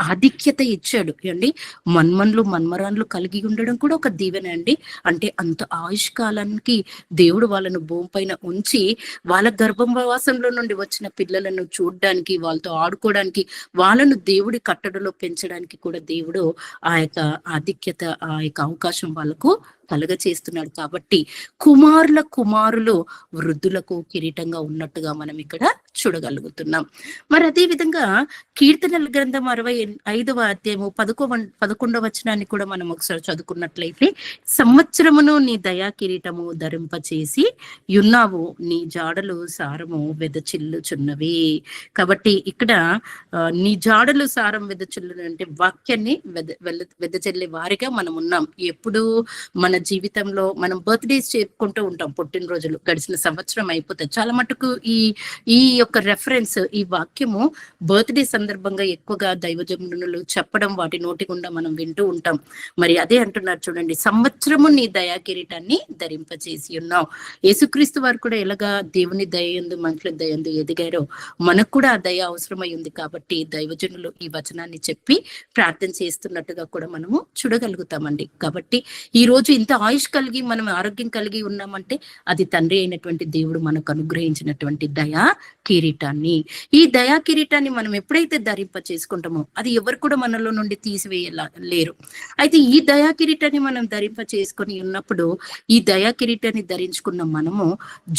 ఆధిక్యత ఇచ్చాడు అండి. మన్మన్లు మన్మరాన్లు కలిగి ఉండడం కూడా ఒక దీవెన అండి. అంటే అంత ఆయుష్కాలానికి దేవుడు వాళ్ళను భూమి పైన ఉంచి వాళ్ళ గర్భవాసంలో నుండి వచ్చిన పిల్లలను చూడడానికి, వాళ్ళతో ఆడుకోవడానికి, వాళ్ళను దేవుడి కట్టడిలో పెంచడానికి కూడా దేవుడు ఆ యొక్క ఆధిక్యత, ఆ యొక్క అవకాశం వాళ్ళకు కలుగ చేస్తున్నాడు. కాబట్టి కుమారుల కుమారులు వృద్ధులకు కిరీటంగా ఉన్నట్టుగా మనం ఇక్కడ చూడగలుగుతున్నాం. మరి అదే విధంగా కీర్తనల గ్రంథం 65వ అధ్యాయము 11వ వచనాన్ని కూడా మనం ఒకసారి చదువుకున్నట్లయితే, సంవత్సరమును నీ దయా కిరీటము ధరింపచేసి యున్నావు, నీ జాడలు సారము వెదచిల్లుచున్నవి. కాబట్టి ఇక్కడ నీ జాడలు సారం వెదచిల్లు అంటే వాక్యాన్ని వెదజల్లే వారిగా మనం ఉన్నాం. ఎప్పుడు మన జీవితంలో మనం బర్త్డేస్ చెప్పుకుంటూ ఉంటాం, పుట్టినరోజులు గడిచిన సంవత్సరం అయిపోతుంది. చాలా మటుకు ఈ యొక్క రెఫరెన్స్, ఈ వాక్యము బర్త్డే సందర్భంగా ఎక్కువగా దైవజనులు చెప్పడం, వాటి నోటి గుండా మనం వింటూ ఉంటాం. మరి అదే అంటున్నారు చూడండి, సంవత్సరము నీ దయా కిరీటాన్ని ధరింపచేసి ఉన్నావు. యేసుక్రీస్తు వారు కూడా ఎలాగా దేవుని దయందు మనుషుల దయందు ఎదిగారో మనకు కూడా ఆ దయ అవసరమై ఉంది. కాబట్టి దైవజనులు ఈ వచనాన్ని చెప్పి ప్రార్థన చేస్తున్నట్టుగా కూడా మనము చూడగలుగుతామండి. కాబట్టి ఈ రోజు ఇంత ఆయుష్ కలిగి మనం ఆరోగ్యం కలిగి ఉన్నామంటే అది తండ్రి అయినటువంటి దేవుడు మనకు అనుగ్రహించినటువంటి దయా కిరీటాన్ని. ఈ దయా కిరీటాన్ని మనం ఎప్పుడైతే ధరింప చేసుకుంటామో అది ఎవరు కూడా మనలో నుండి తీసివేయలేరు. అయితే ఈ దయా కిరీటాన్ని మనం ధరింప చేసుకొని ఉన్నప్పుడు, ఈ దయా కిరీటాన్ని ధరించుకున్న మనము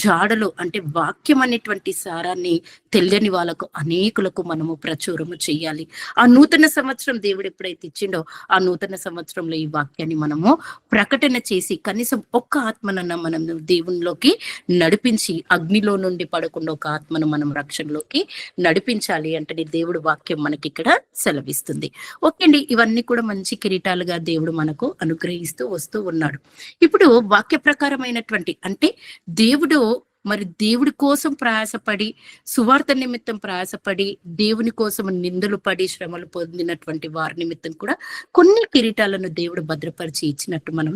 జాడలు అంటే వాక్యం అనేటువంటి సారాన్ని తెలియని వాళ్ళకు, అనేకులకు మనము ప్రచురము చేయాలి. ఆ నూతన సంవత్సరం దేవుడు ఎప్పుడైతే ఇచ్చిండో ఆ నూతన సంవత్సరంలో ఈ వాక్యాన్ని మనము ప్రకటన చేసి కనీసం ఒక్క ఆత్మనన్నా మనం దేవునిలోకి నడిపించి, అగ్నిలో నుండి పడకుండా ఒక ఆత్మను మనం రక్షణలోకి నడిపించాలి అంటే దేవుడు వాక్యం మనకి ఇక్కడ సెలవిస్తుంది. ఓకే అండి, ఇవన్నీ కూడా మంచి కిరీటాలుగా దేవుడు మనకు అనుగ్రహిస్తూ వస్తూ ఉన్నాడు. ఇప్పుడు వాక్య ప్రకారమైనటువంటి అంటే దేవుడు మరి దేవుడి కోసం ప్రయాసపడి, సువార్త నిమిత్తం ప్రయాసపడి, దేవుని కోసం నిందలు పడి శ్రమలు పొందినటువంటి వారి నిమిత్తం కూడా కొన్ని కిరీటాలను దేవుడు భద్రపరిచి ఇచ్చినట్టు మనం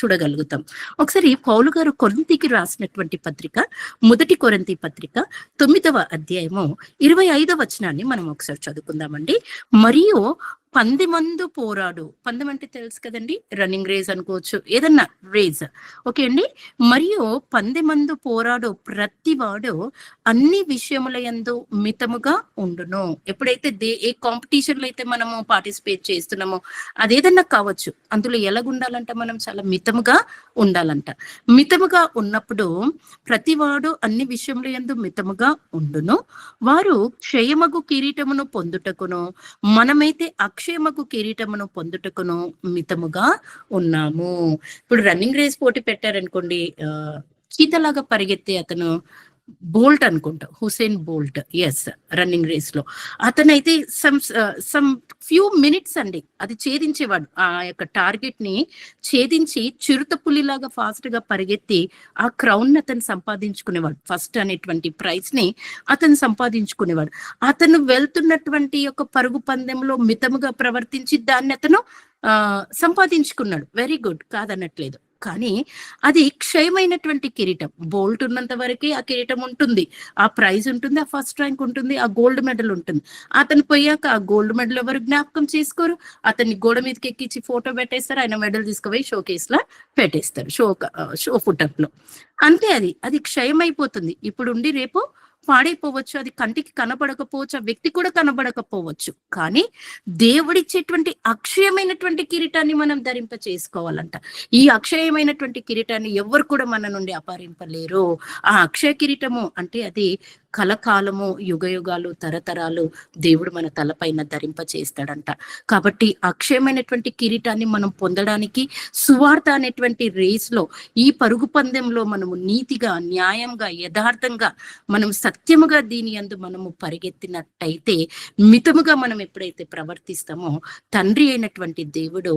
చూడగలుగుతాం. ఒకసారి పౌలు గారు కొరింథీకి రాసినటువంటి పత్రిక, 1 కొరింథీ పత్రిక 9వ అధ్యాయము 25వ వచనాన్ని మనం ఒకసారి చదువుకుందామండి. మరియు పందెమందు పోరాడు, పందెం అంటే తెలుసు కదండి, రన్నింగ్ రేస్ అనుకోవచ్చు, ఏదన్నా రేస్. ఓకే అండి. మరియు పందెమందు పోరాడు ప్రతివాడు అన్ని విషయముల యందు మితముగా ఉండును. ఎప్పుడైతే ఏ కాంపిటీషన్ లో అయితే మనము పార్టిసిపేట్ చేస్తున్నామో అదేదన్నా కావచ్చు, అందులో ఎలాగుండాలంట, మనం చాలా మితముగా ఉండాలంట. మితముగా ఉన్నప్పుడు ప్రతివాడు అన్ని విషయముల యందు మితముగా ఉండును. వారు క్షయమగు కిరీటమును పొందుటకును, మనమైతే అక్షయమగు కిరీటమును పొందుటకును మితముగా ఉన్నాము. ఇప్పుడు రన్నింగ్ రేస్ పోటీ పెట్టారనుకోండి, చీతలాగా పరిగెత్తే అతను బోల్ట్ అనుకుంటా, Usain Bolt, yes, running race లో అతనైతే సమ్ ఫ్యూ మినిట్స్ అండి అది ఛేదించేవాడు. ఆ యొక్క టార్గెట్ ని ఛేదించి చిరుత పులిలాగా ఫాస్ట్ గా పరిగెత్తి ఆ క్రౌన్ ని అతను సంపాదించుకునేవాడు. ఫస్ట్ అనేటువంటి ప్రైజ్ ని అతను సంపాదించుకునేవాడు. అతను వెళ్తున్నటువంటి యొక్క పరుగు పందెంలో మితముగా ప్రవర్తించి దాన్ని అతను సంపాదించుకున్నాడు. వెరీ గుడ్, కాదనట్లేదు. కానీ అది క్షయమైనటువంటి కిరీటం. బోల్ట్ ఉన్నంత వరకే ఆ కిరీటం ఉంటుంది, ఆ ప్రైజ్ ఉంటుంది, ఆ ఫస్ట్ ర్యాంక్ ఉంటుంది, ఆ గోల్డ్ మెడల్ ఉంటుంది. అతను పోయాక ఆ గోల్డ్ మెడల్ ఎవరు జ్ఞాపకం చేసుకోరు. అతన్ని గోడ మీదకి ఎక్కించి ఫోటో పెట్టేస్తారు, ఆయన మెడల్ తీసుకుపోయి షో కేస్ లా పెట్టేస్తారు, షో ఫుటప్ లో. అంతే, అది క్షయమైపోతుంది. ఇప్పుడు ఉండి రేపు పాడైపోవచ్చు, అది కంటికి కనబడకపోవచ్చు, ఆ వ్యక్తి కూడా కనబడకపోవచ్చు. కానీ దేవుడిచ్చేటువంటి అక్షయమైనటువంటి కిరీటాన్ని మనం ధరింప చేసుకోవాలంట. ఈ అక్షయమైనటువంటి కిరీటాన్ని ఎవరు కూడా మన నుండి అపహరింపలేరు. ఆ అక్షయ కిరీటము అంటే అది కలకాలము, యుగయుగాలు, తరతరాలు దేవుడు మన తలపైన ధరింప చేస్తాడంట. కాబట్టి అక్షయమైనటువంటి కిరీటాన్ని మనం పొందడానికి సువార్త అనేటువంటి రేస్లో, ఈ పరుగు పందెంలో మనము నీతిగా, న్యాయంగా, యథార్థంగా, మనం సత్యముగా దీని యందు మనము పరిగెత్తినట్టయితే, మితముగా మనం ఎప్పుడైతే ప్రవర్తిస్తామో తండ్రి అయినటువంటి దేవుడు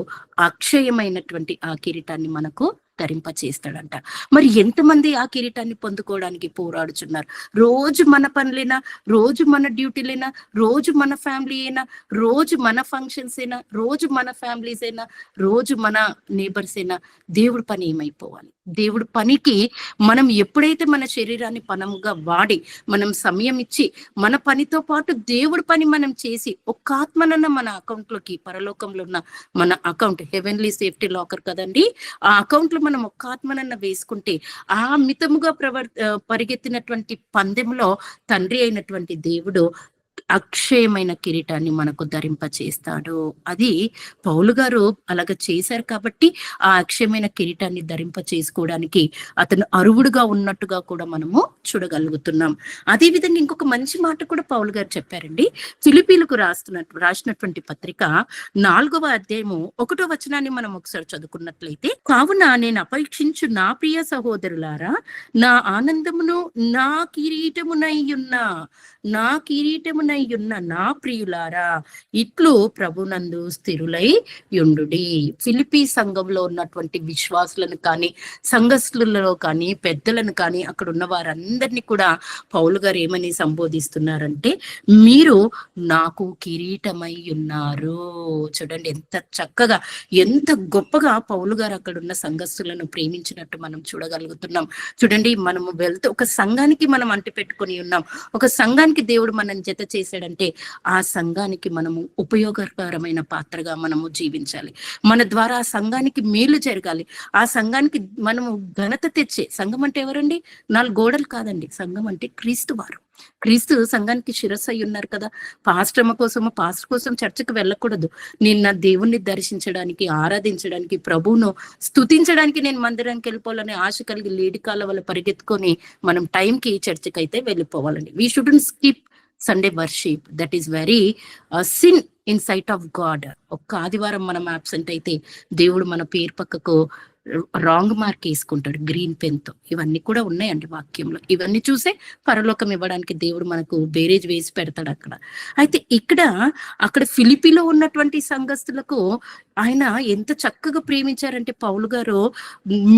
అక్షయమైనటువంటి ఆ కిరీటాన్ని మనకు ధరింప చేస్తాడంట. మరి ఎంతమంది ఆ కిరీటాన్ని పొందుకోవడానికి పోరాడుచున్నారు? రోజు మన పనులైనా, రోజు మన డ్యూటీలైనా, రోజు మన ఫ్యామిలీ అయినా, రోజు మన ఫంక్షన్స్ అయినా, రోజు మన ఫ్యామిలీస్ అయినా, రోజు మన నేబర్స్ అయినా, దేవుడి పని ఏమైపోవాలి? దేవుడి పనికి మనం ఎప్పుడైతే మన శరీరాన్ని పనముగా వాడి, మనం సమయం ఇచ్చి, మన పనితో పాటు దేవుడి పని మనం చేసి, ఒక్క ఆత్మనన్న మన అకౌంట్లోకి, పరలోకంలో ఉన్న మన అకౌంట్, హెవెన్లీ సేఫ్టీ లాకర్ కదండి, ఆ అకౌంట్ లో మనం ఒక్క ఆత్మనన్న వేసుకుంటే, ఆ మితముగా పరిగెత్తినటువంటి పందెంలో తండ్రి అయినటువంటి దేవుడు అక్షయమైన కిరీటాన్ని మనకు ధరింప చేస్తాడు. అది పౌలు గారు అలాగ చేశారు కాబట్టి ఆ అక్షయమైన కిరీటాన్ని ధరింప చేసుకోవడానికి అతను అర్హుడుగా ఉన్నట్టుగా కూడా మనము చూడగలుగుతున్నాం. అదే విధంగా ఇంకొక మంచి మాట కూడా పౌలు గారు చెప్పారండి. ఫిలిప్పీలకు రాసినటువంటి పత్రిక 4వ అధ్యాయము 1వ వచనాన్ని మనం ఒకసారి చదువుకున్నట్లయితే, కావున నేను అపేక్షించు నా ప్రియ సహోదరులారా, నా ఆనందమును నా కిరీటమునై ఉన్న నా ప్రియులారా, ఇట్లు ప్రభునందు స్థిరులై యుండుడి. ఫిలిప్పీ సంఘంలో ఉన్నటువంటి విశ్వాసులను కానీ, సంఘస్థులలో కానీ, పెద్దలను కానీ, అక్కడ ఉన్న వారందరినీ కూడా పౌలు గారు ఏమని సంబోధిస్తున్నారంటే, మీరు నాకు కిరీటమై ఉన్నారు. చూడండి ఎంత చక్కగా, ఎంత గొప్పగా పౌలు గారు అక్కడ ఉన్న సంఘస్థులను ప్రేమించినట్టు మనం చూడగలుగుతున్నాం. చూడండి, మనము వెళ్తూ ఒక సంఘానికి మనం అంటి పెట్టుకొని ఉన్నాం. ఒక సంఘానికి దేవుడు మనం జత చేశాడంటే, ఆ సంఘానికి మనము ఉపయోగకరమైన పాత్రగా మనము జీవించాలి. మన ద్వారా ఆ సంఘానికి మేలు జరగాలి. ఆ సంఘానికి మనము ఘనత తెచ్చే, సంఘం అంటే ఎవరండి? 4 గోడలు కాదండి. సంఘం అంటే క్రీస్తు వారు. క్రీస్తు సంఘానికి శిరస్సు అయి ఉన్నారు కదా. పాస్టర్ కోసం చర్చకు వెళ్ళకూడదు. నేను నా దేవుణ్ణి దర్శించడానికి, ఆరాధించడానికి, ప్రభువును స్తుతించడానికి నేను మందిరానికి వెళ్ళిపోవాలని ఆశ కలిగి లేడి కాళ్ళ వల్ల పరిగెత్తుకొని మనం టైంకి చర్చకి అయితే వెళ్ళిపోవాలండి. We shouldn't skip Sunday worship. That is very sin in sight of God. ఒక్క ఆదివారం మనం అబ్సెంట్ అయితే దేవుడు మన పేరు పక్కకు రాంగ్ మార్క్ వేసుకుంటాడు గ్రీన్ పెన్ తో. ఇవన్నీ కూడా ఉన్నాయండి వాక్యంలో. ఇవన్నీ చూసే పరలోకం ఇవ్వడానికి దేవుడు మనకు బేరేజ్ వేసి పెడతాడు అక్కడ. అయితే అక్కడ ఫిలిప్పీలో ఉన్నటువంటి సంఘస్థులకు ఆయన ఎంత చక్కగా ప్రేమించారంటే పౌలు గారు,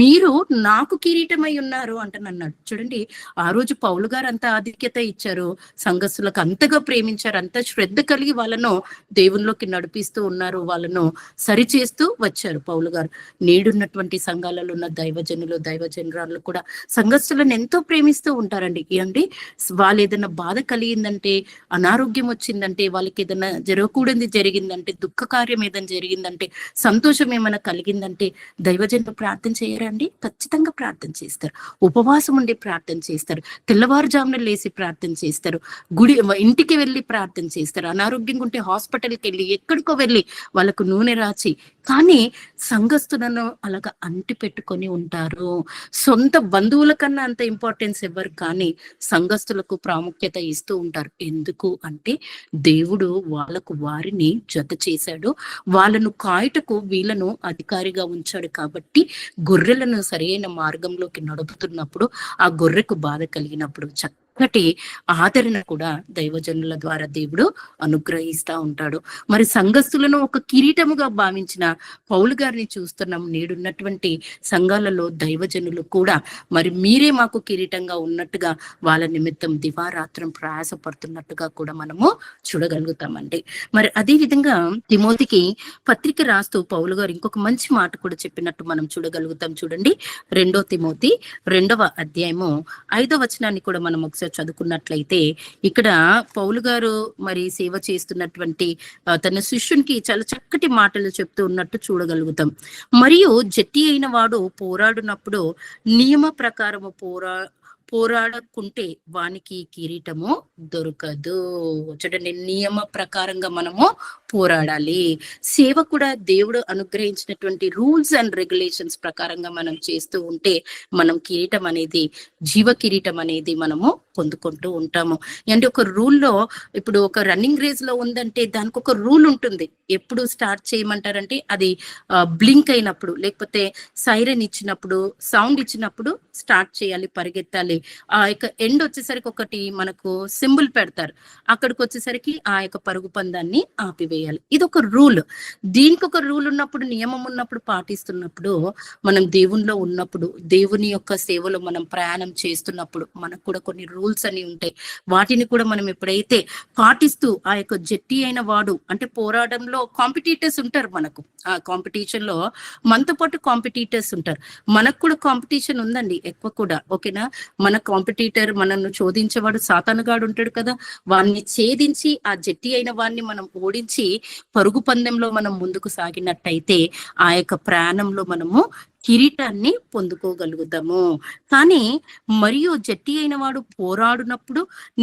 మీరు నాకు కిరీటమై ఉన్నారు అంటనన్నాడు. చూడండి, ఆ రోజు పౌలు గారు అంత ఆధిక్యత ఇచ్చారు, సంఘస్థులకు అంతగా ప్రేమించారు, అంత శ్రద్ధ కలిగి వాళ్ళను దేవునిలోకి నడిపిస్తూ ఉన్నారు, వాళ్ళను సరిచేస్తూ వచ్చారు పౌలు గారు. నేడున్నటువంటి సంఘాలలో ఉన్న దైవజనురాలు కూడా సంఘస్థులను ఎంతో ప్రేమిస్తూ ఉంటారండి. ఏంటి, వాళ్ళు ఏదైనా బాధ కలిగిందంటే, అనారోగ్యం వచ్చిందంటే, వాళ్ళకి ఏదైనా జరగకూడదు జరిగిందంటే, దుఃఖ కార్యం ఏదైనా జరిగిందంటే, సంతోషం ఏమైనా కలిగిందంటే దైవజనులు ప్రార్థన చేయరండి? ఖచ్చితంగా ప్రార్థన చేస్తారు. ఉపవాసం ఉండి ప్రార్థన చేస్తారు. తెల్లవారుజామున లేసి ప్రార్థన చేస్తారు. ఇంటికి వెళ్ళి ప్రార్థన చేస్తారు. అనారోగ్యంగా ఉంటే హాస్పిటల్కి వెళ్ళి, ఎక్కడికో వెళ్ళి వాళ్ళకు నూనె రాచి, కానీ సంఘస్థులను అలాగా అంటి పెట్టుకొని ఉంటారు. సొంత బంధువుల కన్నా అంత ఇంపార్టెన్స్ ఇవ్వరు, కానీ సంఘస్థులకు ప్రాముఖ్యత ఇస్తూ ఉంటారు. ఎందుకు అంటే దేవుడు వారిని జత చేశాడు, వాళ్ళను కాయుటకు వీళ్ళను అధికారిగా ఉంచాడు. కాబట్టి గొర్రెలను సరైన మార్గంలోకి నడుపుతున్నప్పుడు, ఆ గొర్రెకు బాధ కలిగినప్పుడు చక్కటి ఆదరణ కూడా దైవజనుల ద్వారా దేవుడు అనుగ్రహిస్తా ఉంటాడు. మరి సంఘస్థులను ఒక కిరీటముగా భావించిన పౌలు గారిని చూస్తున్నాం. నేడున్నటువంటి సంఘాలలో దైవజనులు కూడా మరి మీరే మాకు కిరీటంగా ఉన్నట్టుగా వాళ్ళ నిమిత్తం దివారాత్రం ప్రయాసపడుతున్నట్టుగా కూడా మనము చూడగలుగుతామండి. మరి అదే విధంగా తిమోతికి పత్రిక రాస్తూ పౌలు గారు ఇంకొక మంచి మాట కూడా చెప్పినట్టు మనం చూడగలుగుతాం. చూడండి, 2 తిమోతి 2వ అధ్యాయము 5వ వచనాన్ని కూడా మనం ఒకసారి చదువుకున్నట్లయితే, ఇక్కడ పౌలు గారు మరి సేవ చేస్తున్నటువంటి తన శిష్యునికి చాలా చక్కటి మాటలు చెప్తూ ఉన్నట్టు చూడగలుగుతాం. మరియు జట్టి అయిన వాడు పోరాడునప్పుడు నియమ ప్రకారము పోరాడకుంటే వానికి కిరీటము దొరకదు. చూడండి, నియమ ప్రకారంగా మనము పోరాడాలి. సేవ కూడా దేవుడు అనుగ్రహించినటువంటి రూల్స్ అండ్ రెగ్యులేషన్స్ ప్రకారంగా మనం చేస్తూ ఉంటే మనం కిరీటం అనేది, జీవ కిరీటం అనేది మనము పొందుకుంటూ ఉంటాము. అంటే ఒక రూల్లో, ఇప్పుడు ఒక రన్నింగ్ రేస్ లో ఉందంటే దానికి ఒక రూల్ ఉంటుంది. ఎప్పుడు స్టార్ట్ చేయమంటారంటే అది బ్లింక్ అయినప్పుడు, లేకపోతే సైరన్ ఇచ్చినప్పుడు, సౌండ్ ఇచ్చినప్పుడు స్టార్ట్ చేయాలి, పరిగెత్తాలి. ఆ యొక్క ఎండ్ వచ్చేసరికి ఒకటి మనకు సింబల్ పెడతారు, అక్కడికి వచ్చేసరికి ఆ యొక్క పరుగు పందాన్ని ఆపివేయాలి. ఇది ఒక రూల్. దీనికి ఒక రూల్ ఉన్నప్పుడు, నియమం ఉన్నప్పుడు, పాటిస్తున్నప్పుడు, మనం దేవునిలో ఉన్నప్పుడు, దేవుని యొక్క సేవలో మనం ప్రయాణం చేస్తున్నప్పుడు మనకు కూడా కొన్ని రూల్స్ అని ఉంటాయి. వాటిని కూడా మనం ఎప్పుడైతే పాటిస్తూ, ఆ యొక్క జట్టి అయిన వాడు అంటే పోరాటంలో కాంపిటీటర్స్ ఉంటారు మనకు. ఆ కాంపిటీషన్ లో మనతో పాటు కాంపిటీటర్స్ ఉంటారు. మనకు కూడా కాంపిటీషన్ ఉందండి ఎక్కువ కూడా, ఓకేనా. మన కాంపిటీటర్, మనల్ని చోదించేవాడు సాతానుగాడు ఉంటాడు కదా, వాడిని ఛేదించి ఆ జట్టి అయిన వాడిని మనం ఓడించి పరుగు పందెంలో మనం ముందుకు సాగినట్టయితే ఆ యొక్క ప్రయాణంలో మనము కిరీటాన్ని పొందుకోగలుగుతాము. కానీ మరియు జట్టి అయిన వాడు పోరాడినప్పుడు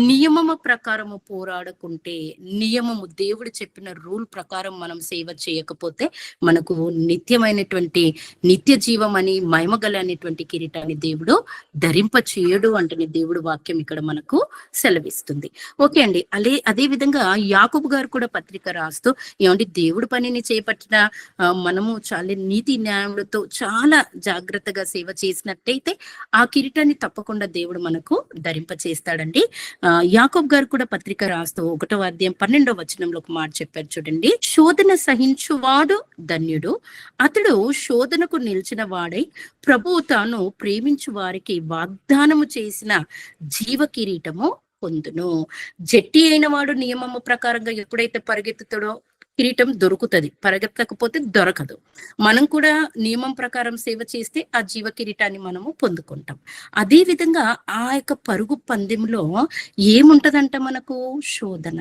నియమము ప్రకారము పోరాడకుంటే, నియమము దేవుడు చెప్పిన రూల్ ప్రకారం మనం సేవ చేయకపోతే మనకు నిత్యమైనటువంటి నిత్య జీవం అని, మహిమగల అనేటువంటి కిరీటాన్ని దేవుడు ధరింప చేయడు అంటే దేవుడు వాక్యం ఇక్కడ మనకు సెలవిస్తుంది. ఓకే అండి. అదే విధంగా యాకోబు గారు కూడా పత్రిక రాస్తూ, ఏమంటే దేవుడు పనిని చేపట్టిన మనము చాలా నీతి న్యాయములతో చాలా జాగ్రత్తగా సేవ చేసినట్టయితే ఆ కిరీటాన్ని తప్పకుండా దేవుడు మనకు ధరింప చేస్తాడండి. యాకోబు గారు కూడా పత్రిక రాస్తూ 1వ అధ్యాయం 12వ వచనంలో ఒక మాట చెప్పారు చూడండి. శోధన సహించువాడు ధన్యుడు, అతడు శోధనకు నిలిచిన వాడై ప్రభువు తాను ప్రేమించు వారికి వాగ్దానము చేసిన జీవ కిరీటము పొందును. జట్టి అయిన వాడు నియమము ప్రకారంగా ఎప్పుడైతే పరిగెత్తుతాడో కిరీటం దొరుకుతుంది, పరిగెత్తకపోతే దొరకదు. మనం కూడా నియమం ప్రకారం సేవ చేస్తే ఆ జీవ కిరీటాన్ని మనము పొందుకుంటాం. అదే విధంగా ఆ యొక్క పరుగు పందెంలో ఏముంటదంట మనకు? శోధన.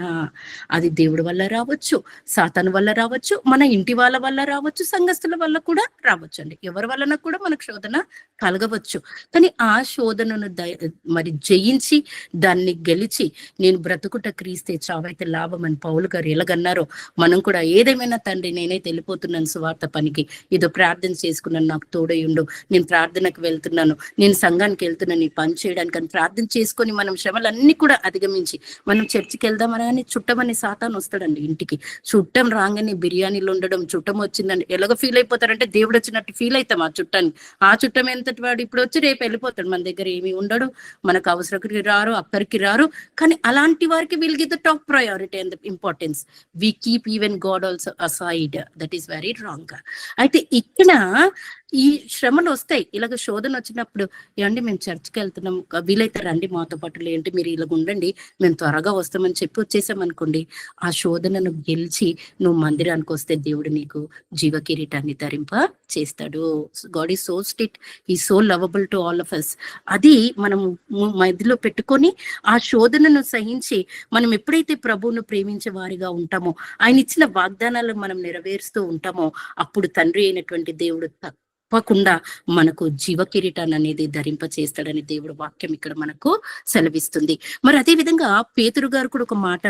అది దేవుడి వల్ల రావచ్చు, సాతాను వల్ల రావచ్చు, మన ఇంటి వాళ్ళ వల్ల రావచ్చు, సంఘస్థుల వల్ల కూడా రావచ్చు అండి. ఎవరి వలన కూడా మనకు శోధన కలగవచ్చు. కానీ ఆ శోధనను మరి జయించి దాన్ని గెలిచి, నేను బ్రతుకుట క్రీస్తే చావైతే లాభం అని పౌలు గారు ఎలాగన్నారో, మనం కూడా ఏదేమైనా తండ్రి నేనైతే వెళ్ళిపోతున్నాను సువార్త పనికి, ఇదో ప్రార్థన చేసుకున్నాను, నాకు తోడయుండు, నేను ప్రార్థనకు వెళ్తున్నాను, నేను సంఘానికి వెళ్తున్నాను ఈ పని చేయడానికి అని ప్రార్థన చేసుకొని మనం శ్రమలన్నీ కూడా అధిగమించి మనం చర్చికి వెళ్దామని చుట్టమని సాతాను వస్తాడండి ఇంటికి. చుట్టం రాగానే బిర్యానీలు ఉండడం, చుట్టం వచ్చిందని ఎలాగో ఫీల్ అయిపోతారంటే దేవుడు వచ్చినట్టు ఫీల్ అవుతాం ఆ చుట్టాన్ని. ఆ చుట్టం ఎంతటి వాడు ఇప్పుడు వచ్చి రేపు వెళ్ళిపోతాడు, మన దగ్గర ఏమి ఉండడు, మనకు అవసరకి రారు, అక్కడికి రారు. కానీ అలాంటి వారికి will give the top priority and the importance. We keep even God also aside. That is very wrong. అయితే ఇక్కడ ఈ శ్రమలు వస్తాయి. ఇలాగ శోధన వచ్చినప్పుడు, ఏమండి మేము చర్చికి వెళ్తున్నాం, వీలైతే రండి మాతో పాటు, ఏంటి మీరు ఇలాగ ఉండండి మేము త్వరగా వస్తామని చెప్పి వచ్చేసామనుకోండి, ఆ శోధనను గెలిచి నువ్వు మందిరానికి వస్తే దేవుడు నీకు జీవ కిరీటాన్ని ధరింప చేస్తాడు. గాడ్ ఈజ్ సో స్ట్రిక్ట్, ఈ so lovable to all of us. అది మనం మధ్యలో పెట్టుకొని ఆ శోధనను సహించి మనం ఎప్పుడైతే ప్రభువును ప్రేమించే వారిగా ఉంటామో, ఆయన ఇచ్చిన వాగ్దానాలను మనం నెరవేరుస్తూ ఉంటామో, అప్పుడు తండ్రి అయినటువంటి దేవుడు తప్పకుండా మనకు జీవ కిరీటాన్ని అనేది ధరింప చేస్తాడని దేవుడు వాక్యం ఇక్కడ మనకు సెలవిస్తుంది. మరి అదే విధంగా పేతురు గారు కూడా ఒక మాట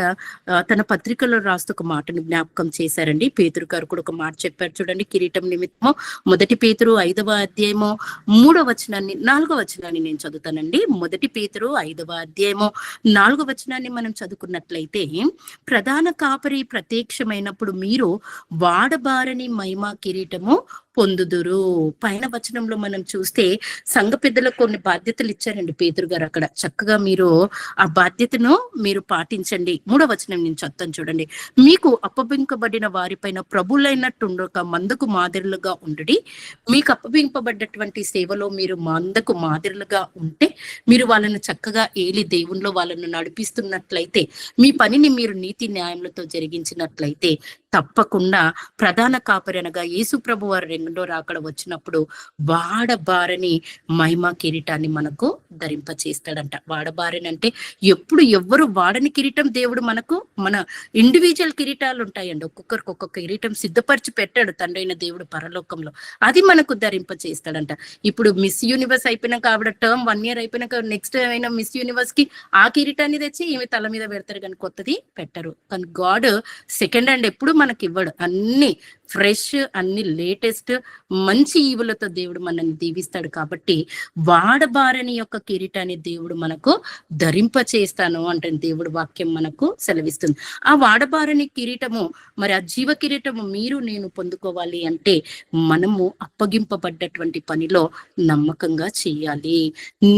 తన పత్రికలో రాస్తూ ఒక మాటను జ్ఞాపకం చేశారండి. పేతురు గారు కూడా ఒక మాట చెప్పారు చూడండి, కిరీటం నిమిత్తము. 1 పేతురు 5వ అధ్యాయము 3వ వచనాన్ని 4వ వచనాన్ని నేను చదువుతానండి. 1 పేతురు 5వ అధ్యాయము 4వ వచనాన్ని మనం చదువుకున్నట్లయితే, ప్రధాన కాపరి ప్రత్యక్షమైనప్పుడు మీరు వాడబారని మహిమ కిరీటము పొందుదురు. పైన వచనంలో మనం చూస్తే సంఘ పెద్దలకు కొన్ని బాధ్యతలు ఇచ్చారండి పేతురు గారు. అక్కడ చక్కగా మీరు ఆ బాధ్యతను మీరు పాటించండి. 3వ వచనం నేను చదువుతాను చూడండి. మీకు అప్పగింపబడిన వారిపైన ప్రభులైనట్టు మందకు మాదిరిలుగా ఉండుడి. మీకు అప్పగింపబడ్డటువంటి సేవలో మీరు మందకు మాదిరిలుగా ఉంటే, మీరు వాళ్ళని చక్కగా ఏలి దేవునిలో వాళ్ళను నడిపిస్తున్నట్లయితే, మీ పనిని మీరు నీతి న్యాయములతో జరిగించినట్లయితే తప్పకుండా ప్రధాన కాపరి అనగా యేసు ప్రభు వారు రెండో రాకడ వచ్చినప్పుడు వాడబారని మహిమ కిరీటాన్ని మనకు ధరింపచేస్తాడంట. వాడబారని అంటే ఎప్పుడు ఎవ్వరు వాడని కిరీటం దేవుడు మనకు మన ఇండివిజువల్ కిరీటాలు ఉంటాయండి. ఒక్కొక్కరికి ఒక్కొక్క కిరీటం సిద్ధపరిచి పెట్టాడు తండ్రి అయిన దేవుడు పరలోకంలో. అది మనకు ధరింపచేస్తాడంట. ఇప్పుడు మిస్ యూనివర్స్ అయిపోయినాక ఆవిడ టర్మ్ 1 year అయిపోయినాక నెక్స్ట్ అయిన మిస్ యూనివర్స్ కి ఆ కిరీటాన్ని తెచ్చి ఈమె తల మీద పెడతారు కానీ కొత్తది పెట్టరు. కానీ గాడ్ సెకండ్ హ్యాండ్ ఎప్పుడు మనకి ఇవ్వడు. అన్ని ఫ్రెష్, అన్ని లేటెస్ట్, మంచి ఈవులతో దేవుడు మనల్ని దీవిస్తాడు. కాబట్టి వాడబారని యొక్క కిరీటాన్ని దేవుడు మనకు ధరింప చేస్తాను అంటే దేవుడు వాక్యం మనకు సెలవిస్తుంది. ఆ వాడబారని కిరీటము, మరి ఆ జీవ కిరీటము మీరు నేను పొందుకోవాలి అంటే మనము అప్పగింపబడ్డటువంటి పనిలో నమ్మకంగా చేయాలి,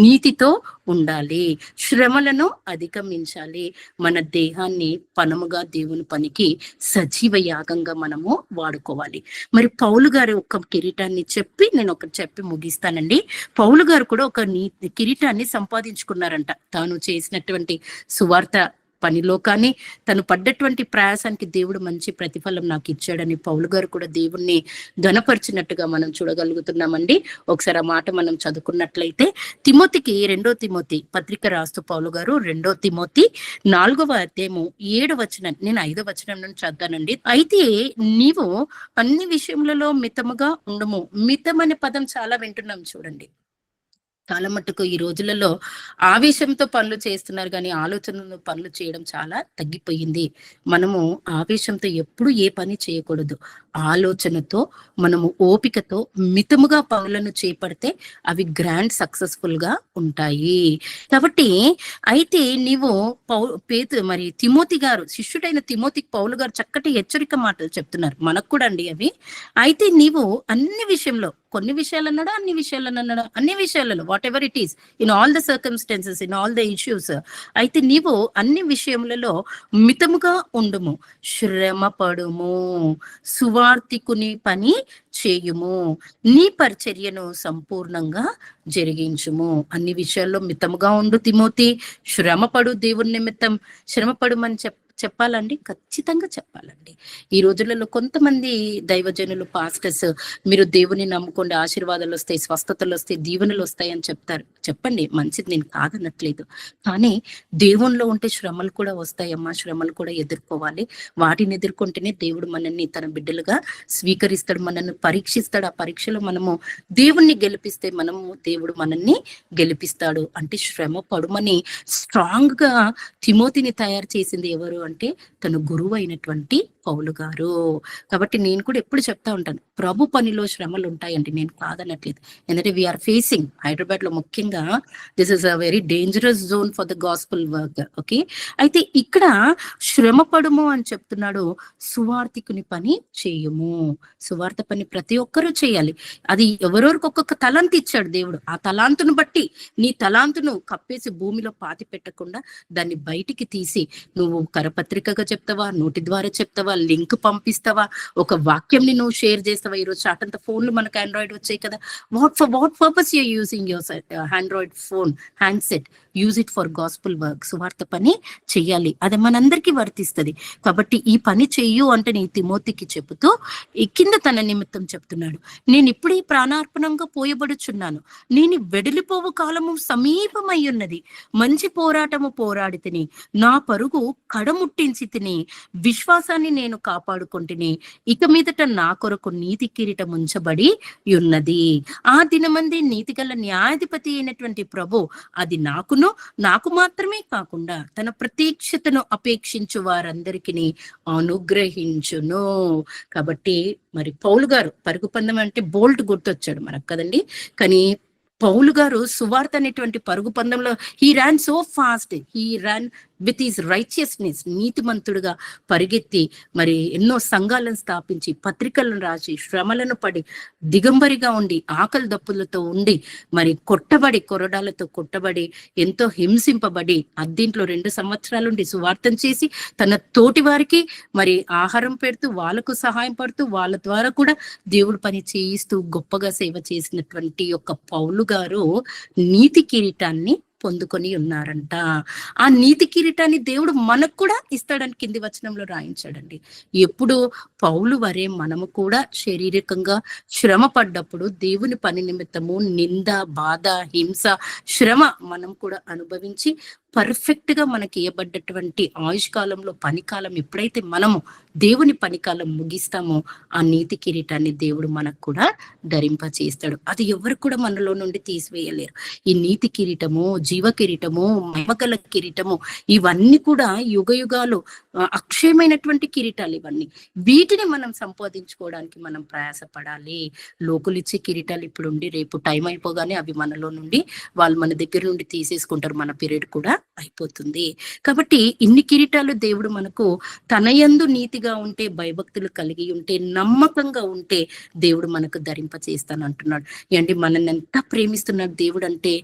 నీతితో ఉండాలి, శ్రమలను అధిగమించాలి, మన దేహాన్ని పనముగా దేవుని పనికి సజీవ యాగంగా మనము వాడుకోవాలి. మరి పౌలు గారు ఒక కిరీటాన్ని చెప్పి నేను ఒకటి చెప్పి ముగిస్తానండి. పౌలు గారు కూడా ఒక కిరీటాన్ని సంపాదించుకున్నారంట. తాను చేసినటువంటి సువార్త పనిలో కానీ తను పడ్డటువంటి ప్రయాసానికి దేవుడు మంచి ప్రతిఫలం నాకు ఇచ్చాడని పౌలు గారు కూడా దేవుణ్ణి ఘనపరిచినట్టుగా మనం చూడగలుగుతున్నామండి. ఒకసారి ఆ మాట మనం చదువుకున్నట్లయితే తిమోతికి 2 తిమోతి పత్రిక రాస్తూ పౌలు గారు 2 తిమోతి 4వ అధ్యాయము 7వ వచనం, నేను 5వ వచనం నుండి చదువుతానండి. అయితే నీవు అన్ని విషయములలో మితముగా ఉండము. మితం అనే పదం చాలా వింటున్నాం చూడండి. చాలా మట్టుకు ఈ రోజులలో ఆవేశంతో పనులు చేస్తున్నారు కానీ ఆలోచనలు పనులు చేయడం చాలా తగ్గిపోయింది. మనము ఆవేశంతో ఎప్పుడు ఏ పని చేయకూడదు. ఆలోచనతో మనము ఓపికతో మితముగా పనులను చేపడితే అవి గ్రాండ్ సక్సెస్ఫుల్ గా ఉంటాయి. కాబట్టి అయితే నీవు మరి తిమోతి గారు, శిష్యుడైన తిమోతికి పౌలు గారు చక్కటి హెచ్చరిక మాటలు చెప్తున్నారు మనకు కూడా అండి అవి. అయితే నీవు అన్ని విషయంలో, కొన్ని విషయాలు అన్నాడు, అన్ని విషయాలు అన్నాడు, అన్ని విషయాలలో what ever it is, in all the circumstances, in all the issues, అయితే నీవు అన్ని విషయములలో మితముగా ఉండుము, శ్రమ పడుము, సువార్తికుని పని చేయుము, నీ పరిచర్యను సంపూర్ణంగా జరిగించుము. అన్ని విషయాల్లో మితముగా ఉండు తిమోతి, శ్రమపడు, దేవుని నిమిత్తం శ్రమపడుమని చెప్పాలండి, ఖచ్చితంగా చెప్పాలండి. ఈ రోజులలో కొంతమంది దైవజనులు, పాస్టర్స్, మీరు దేవుని నమ్ముకోండి, ఆశీర్వాదాలు వస్తాయి, స్వస్థతలు వస్తాయి, దీవెనలు వస్తాయి అని చెప్తారు. చెప్పండి, మంచిది, నేను కాదనట్లేదు. కానీ దేవునిలో ఉంటే శ్రమలు కూడా వస్తాయమ్మా, శ్రమలు కూడా ఎదుర్కోవాలి. వాటిని ఎదుర్కొంటేనే దేవుడు మనల్ని తన బిడ్డలుగా స్వీకరిస్తాడు, మనల్ని పరీక్షిస్తాడు. ఆ పరీక్షలో మనము దేవుణ్ణి గెలిపిస్తే మనము దేవుడు మనల్ని గెలిపిస్తాడు. అంటే శ్రమ పడుమని స్ట్రాంగ్ గా తిమోతిని తయారు చేసింది ఎవరు అంటే తన గురువు అయినటువంటి పౌలు గారు. కాబట్టి నేను కూడా ఎప్పుడు చెప్తా ఉంటాను, ప్రభు పనిలో శ్రమలు ఉంటాయండి, నేను కాదనట్లేదు. ఎందుకంటే వీఆర్ ఫేసింగ్ హైదరాబాద్ లో ముఖ్యంగా this is a very dangerous zone for the gospel work. Okay, అయితే ఇక్కడ శ్రమ పడుము అని చెప్తున్నాడు. సువార్తికుని పని చేయుము. సువార్త పని ప్రతి ఒక్కరూ చేయాలి. అది ఎవరెవరికి ఒక్కొక్క తలాంతు ఇచ్చాడు దేవుడు. ఆ తలాంతును బట్టి నీ తలాంతును కప్పేసి భూమిలో పాతి పెట్టకుండా దాన్ని బయటికి తీసి నువ్వు కరపత్రికగా చెప్తావా, నోటి ద్వారా చెప్తావా, లింక్ పంపిస్తావా, ఒక వాక్యంని నువ్వు షేర్ చేస్తావా. ఈరోజు చాటంత ఫోన్లు మనకు ఆండ్రాయిడ్ వచ్చాయి కదా. What purpose you're using your Android phone handset, use it for gospel work. సువార్త పని చెయ్యాలి, అది మనందరికీ వర్తిస్తుంది. కాబట్టి ఈ పని చెయ్యు అంటే నీ తిమోతికి చెబుతూ ఈ కింద తన నిమిత్తం చెప్తున్నాడు. నేను ఇప్పుడే ప్రాణార్పణంగా పోయబడుచున్నాను, నేను వెడలిపోవు కాలము సమీపమై ఉన్నది, మంచి పోరాటము పోరాడి తిని, నా పరుగు కడముట్టించి తిని, విశ్వాసాన్ని నేను కాపాడుకుంటుని, ఇక మీదట నా కొరకు నీతి కిరీటం ఉంచబడి ఉన్నది. ఆ దినమంది నీతిగల న్యాయాధిపతి అయినటువంటి ప్రభు అది నాకు మాత్రమే కాకుండా తన ప్రత్యక్షతను అపేక్షించు వారందరికీ అనుగ్రహించును. కాబట్టి మరి పౌలు గారు పరుగు పందెం అంటే బోల్ట్ గుర్తొచ్చాడు మనకు కదండి. కానీ పౌలు గారు సువార్త అనేటువంటి పరుగు పందెంలో he ran so fast, he ran with his righteousness, నీతిమంతుడుగా పరిగెత్తి మరి ఎన్నో సంఘాలను స్థాపించి, పత్రికలను రాసి, శ్రమలను పడి, దిగంబరిగా ఉండి, ఆకలి దప్పులతో ఉండి, మరి కొరడాలతో కొట్టబడి, ఎంతో హింసింపబడి, అద్దీంట్లో 2 సంవత్సరాలుండి సువార్తం చేసి తన తోటి వారికి మరి ఆహారం పెడుతూ, వాళ్ళకు సహాయం పడుతూ, వాళ్ళ ద్వారా కూడా దేవుడు పని చేయిస్తూ గొప్పగా సేవ చేసినటువంటి యొక్క పౌలు గారు నీతి కిరీటాన్ని పొందుకొని ఉన్నారంట. ఆ నీతి కిరీటాన్ని దేవుడు మనకు కూడా ఇస్తాడని కింది వచనంలో రాయించాడండి. ఎప్పుడు పౌలు వరే మనము కూడా శారీరకంగా శ్రమ పడ్డప్పుడు దేవుని పని నిమిత్తము నింద, బాధ, హింస, శ్రమ మనం కూడా అనుభవించి పర్ఫెక్ట్ గా మనకి ఇవ్వబడ్డటువంటి ఆయుష్ కాలంలో పనికాలం ఎప్పుడైతే మనము దేవుని పనికాలం ముగిస్తామో ఆ నీతి కిరీటాన్ని దేవుడు మనకు కూడా ధరింప చేస్తాడు. అది ఎవరు కూడా మనలో నుండి తీసివేయలేరు. ఈ నీతి కిరీటము, జీవ కిరీటము, మహిమగల కిరీటము ఇవన్నీ కూడా యుగ యుగాలు అక్షయమైనటువంటి కిరీటాలు ఇవన్నీ. వీటిని మనం సంపాదించుకోవడానికి మనం ప్రయాసపడాలి. లోకులు ఇచ్చే కిరీటాలు ఇప్పుడు ఉండి రేపు టైం అయిపోగానే అవి మనలో నుండి వాళ్ళు మన దగ్గర నుండి తీసేసుకుంటారు. మన పీరియడ్ కూడా అయిపోతుంది. కాబట్టి ఇన్ని కిరీటాలు దేవుడు మనకు తన యందు నీతిగా ఉంటే, భయభక్తులు కలిగి ఉంటే, నమ్మకంగా ఉంటే దేవుడు మనకు ధరింప చేస్తానంటున్నాడు. ఏంటి మనల్ని ఎంత ప్రేమిస్తున్నాడు దేవుడు అంటే,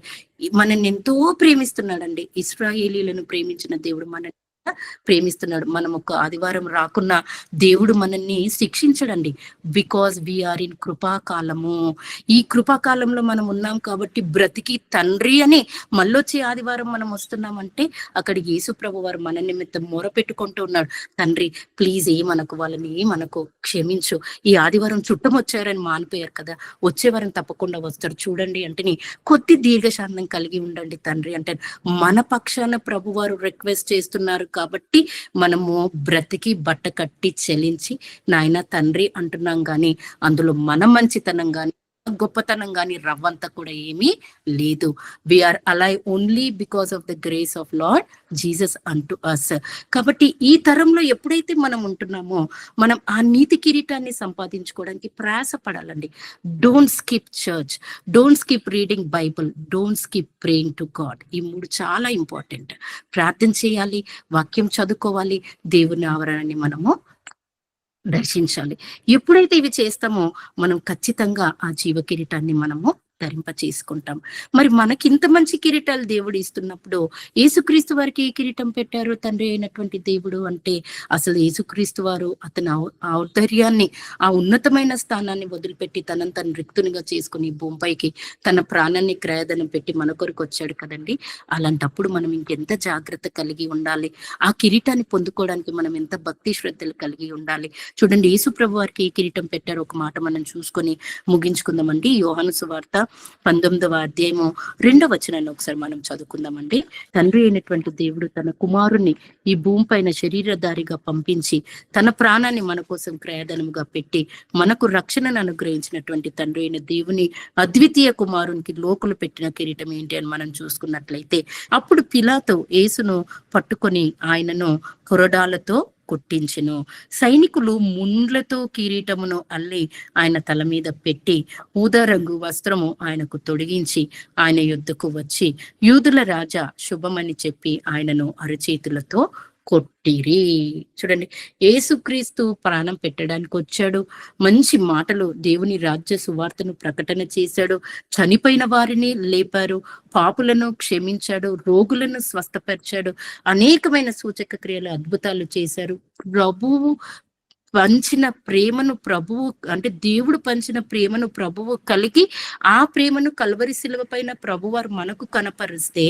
మనల్ని ఎంతో ప్రేమిస్తున్నాడండి. ఇశ్రాయేలీలను ప్రేమించిన దేవుడు మనల్ని ప్రేమిస్తున్నాడు. మనం ఒక ఆదివారం రాకున్నా దేవుడు మనల్ని శిక్షించడండి. బికాజ్ వీఆర్ ఇన్ కృపాకాలము. ఈ కృపాకాలంలో మనం ఉన్నాం కాబట్టి బ్రతికి తండ్రి అని మళ్ళొచ్చే ఆదివారం మనం వస్తున్నామంటే అక్కడ యేసు ప్రభు వారు మన నిమిత్తం మొరపెట్టుకుంటూ ఉన్నాడు. తండ్రి ప్లీజ్ ఏమనకు, వాళ్ళని ఏమనకు, క్షమించు. ఈ ఆదివారం చుట్టం వచ్చారని మానిపోయారు కదా, వచ్చే వారం తప్పకుండా వస్తారు చూడండి అంటే కొద్ది దీర్ఘశాంతం కలిగి ఉండండి తండ్రి అంటే మన పక్షాన ప్రభు వారు రిక్వెస్ట్ చేస్తున్నారు. కాబట్టి మనము బ్రతికి బట్ట కట్టి చెల్లించి నాయన తండ్రి అంటున్నాం గాని అందులో మన మంచితనం గాని గొప్పతనం గాని రవ్వంతా కూడా ఏమీ లేదు. We are alive only because of the grace of Lord Jesus unto us. కాబట్టి ఈ తరంలో ఎప్పుడైతే మనం ఉంటున్నామో మనం ఆ నీతి కిరీటాన్ని సంపాదించుకోవడానికి ప్రయాసపడాలండి. Don't skip church, don't skip reading Bible, don't skip praying to God. ఈ మూడు చాలా ఇంపార్టెంట్. ప్రార్థన చేయాలి, వాక్యం చదువుకోవాలి, దేవుని ఆవరణని మనము దర్శించాలి. ఎప్పుడైతే ఇవి చేస్తామో మనం ఖచ్చితంగా ఆ జీవ కిరీటాన్ని మనము ధరింప చేసుకుంటాం. మరి మనకి ఇంత మంచి కిరీటాలు దేవుడు ఇస్తున్నప్పుడు యేసుక్రీస్తు వారికి ఏ కిరీటం పెట్టారు తండ్రి అయినటువంటి దేవుడు అంటే అసలు యేసుక్రీస్తు వారు అతని ఔదార్యాన్ని, ఆ ఉన్నతమైన స్థానాన్ని వదిలిపెట్టి తనను తను రిక్తునిగా చేసుకుని భూమిపైకి తన ప్రాణాన్ని క్రయధనం పెట్టి మన కొరకు వచ్చాడు కదండి. అలాంటప్పుడు మనం ఇంకెంత జాగ్రత్త కలిగి ఉండాలి, ఆ కిరీటాన్ని పొందుకోవడానికి మనం ఎంత భక్తి శ్రద్ధలు కలిగి ఉండాలి. చూడండి యేసు ప్రభు వారికి ఏ కిరీటం పెట్టారు ఒక మాట మనం చూసుకొని ముగించుకుందామండి. యోహాను సువార్త 19వ అధ్యాయము 2వ వచనాన్ని ఒకసారి మనం చదువుకుందామండి. తండ్రి అయినటువంటి దేవుడు తన కుమారుణ్ణి ఈ భూమి పైన శరీరధారిగా పంపించి తన ప్రాణాన్ని మన కోసం క్రయధనముగా పెట్టి మనకు రక్షణను అనుగ్రహించినటువంటి తండ్రి అయిన దేవుని అద్వితీయ కుమారునికి లోకులు పెట్టిన కిరీటం ఏంటి అని మనం చూసుకున్నట్లయితే అప్పుడు పిలాతు యేసును పట్టుకొని ఆయనను కొరడాలతో కొట్టించెను. సైనికులు ముండ్లతో కిరీటమును అల్లి ఆయన తల మీద పెట్టి ఊదా రంగు వస్త్రము ఆయనకు తొడిగించి ఆయన యుద్ధకు వచ్చి యూదుల రాజా శుభమని చెప్పి ఆయనను అరచేతులతో కొట్టిరి. చూడండి, యేసుక్రీస్తు ప్రాణం పెట్టడానికి వచ్చాడు. మంచి మాటలు దేవుని రాజ్య సువార్తను ప్రకటన చేశాడు. చనిపోయిన వారిని లేపారు, పాపులను క్షమించాడు, రోగులను స్వస్థపరిచాడు, అనేకమైన సూచక క్రియలు అద్భుతాలు చేశారు. ప్రభువు పంచిన ప్రేమను ప్రభువు అంటే దేవుడు పంచిన ప్రేమను ప్రభువు కలిగి ఆ ప్రేమను కల్వరి శిలువ పైన ప్రభువారు మనకు కనపరిస్తే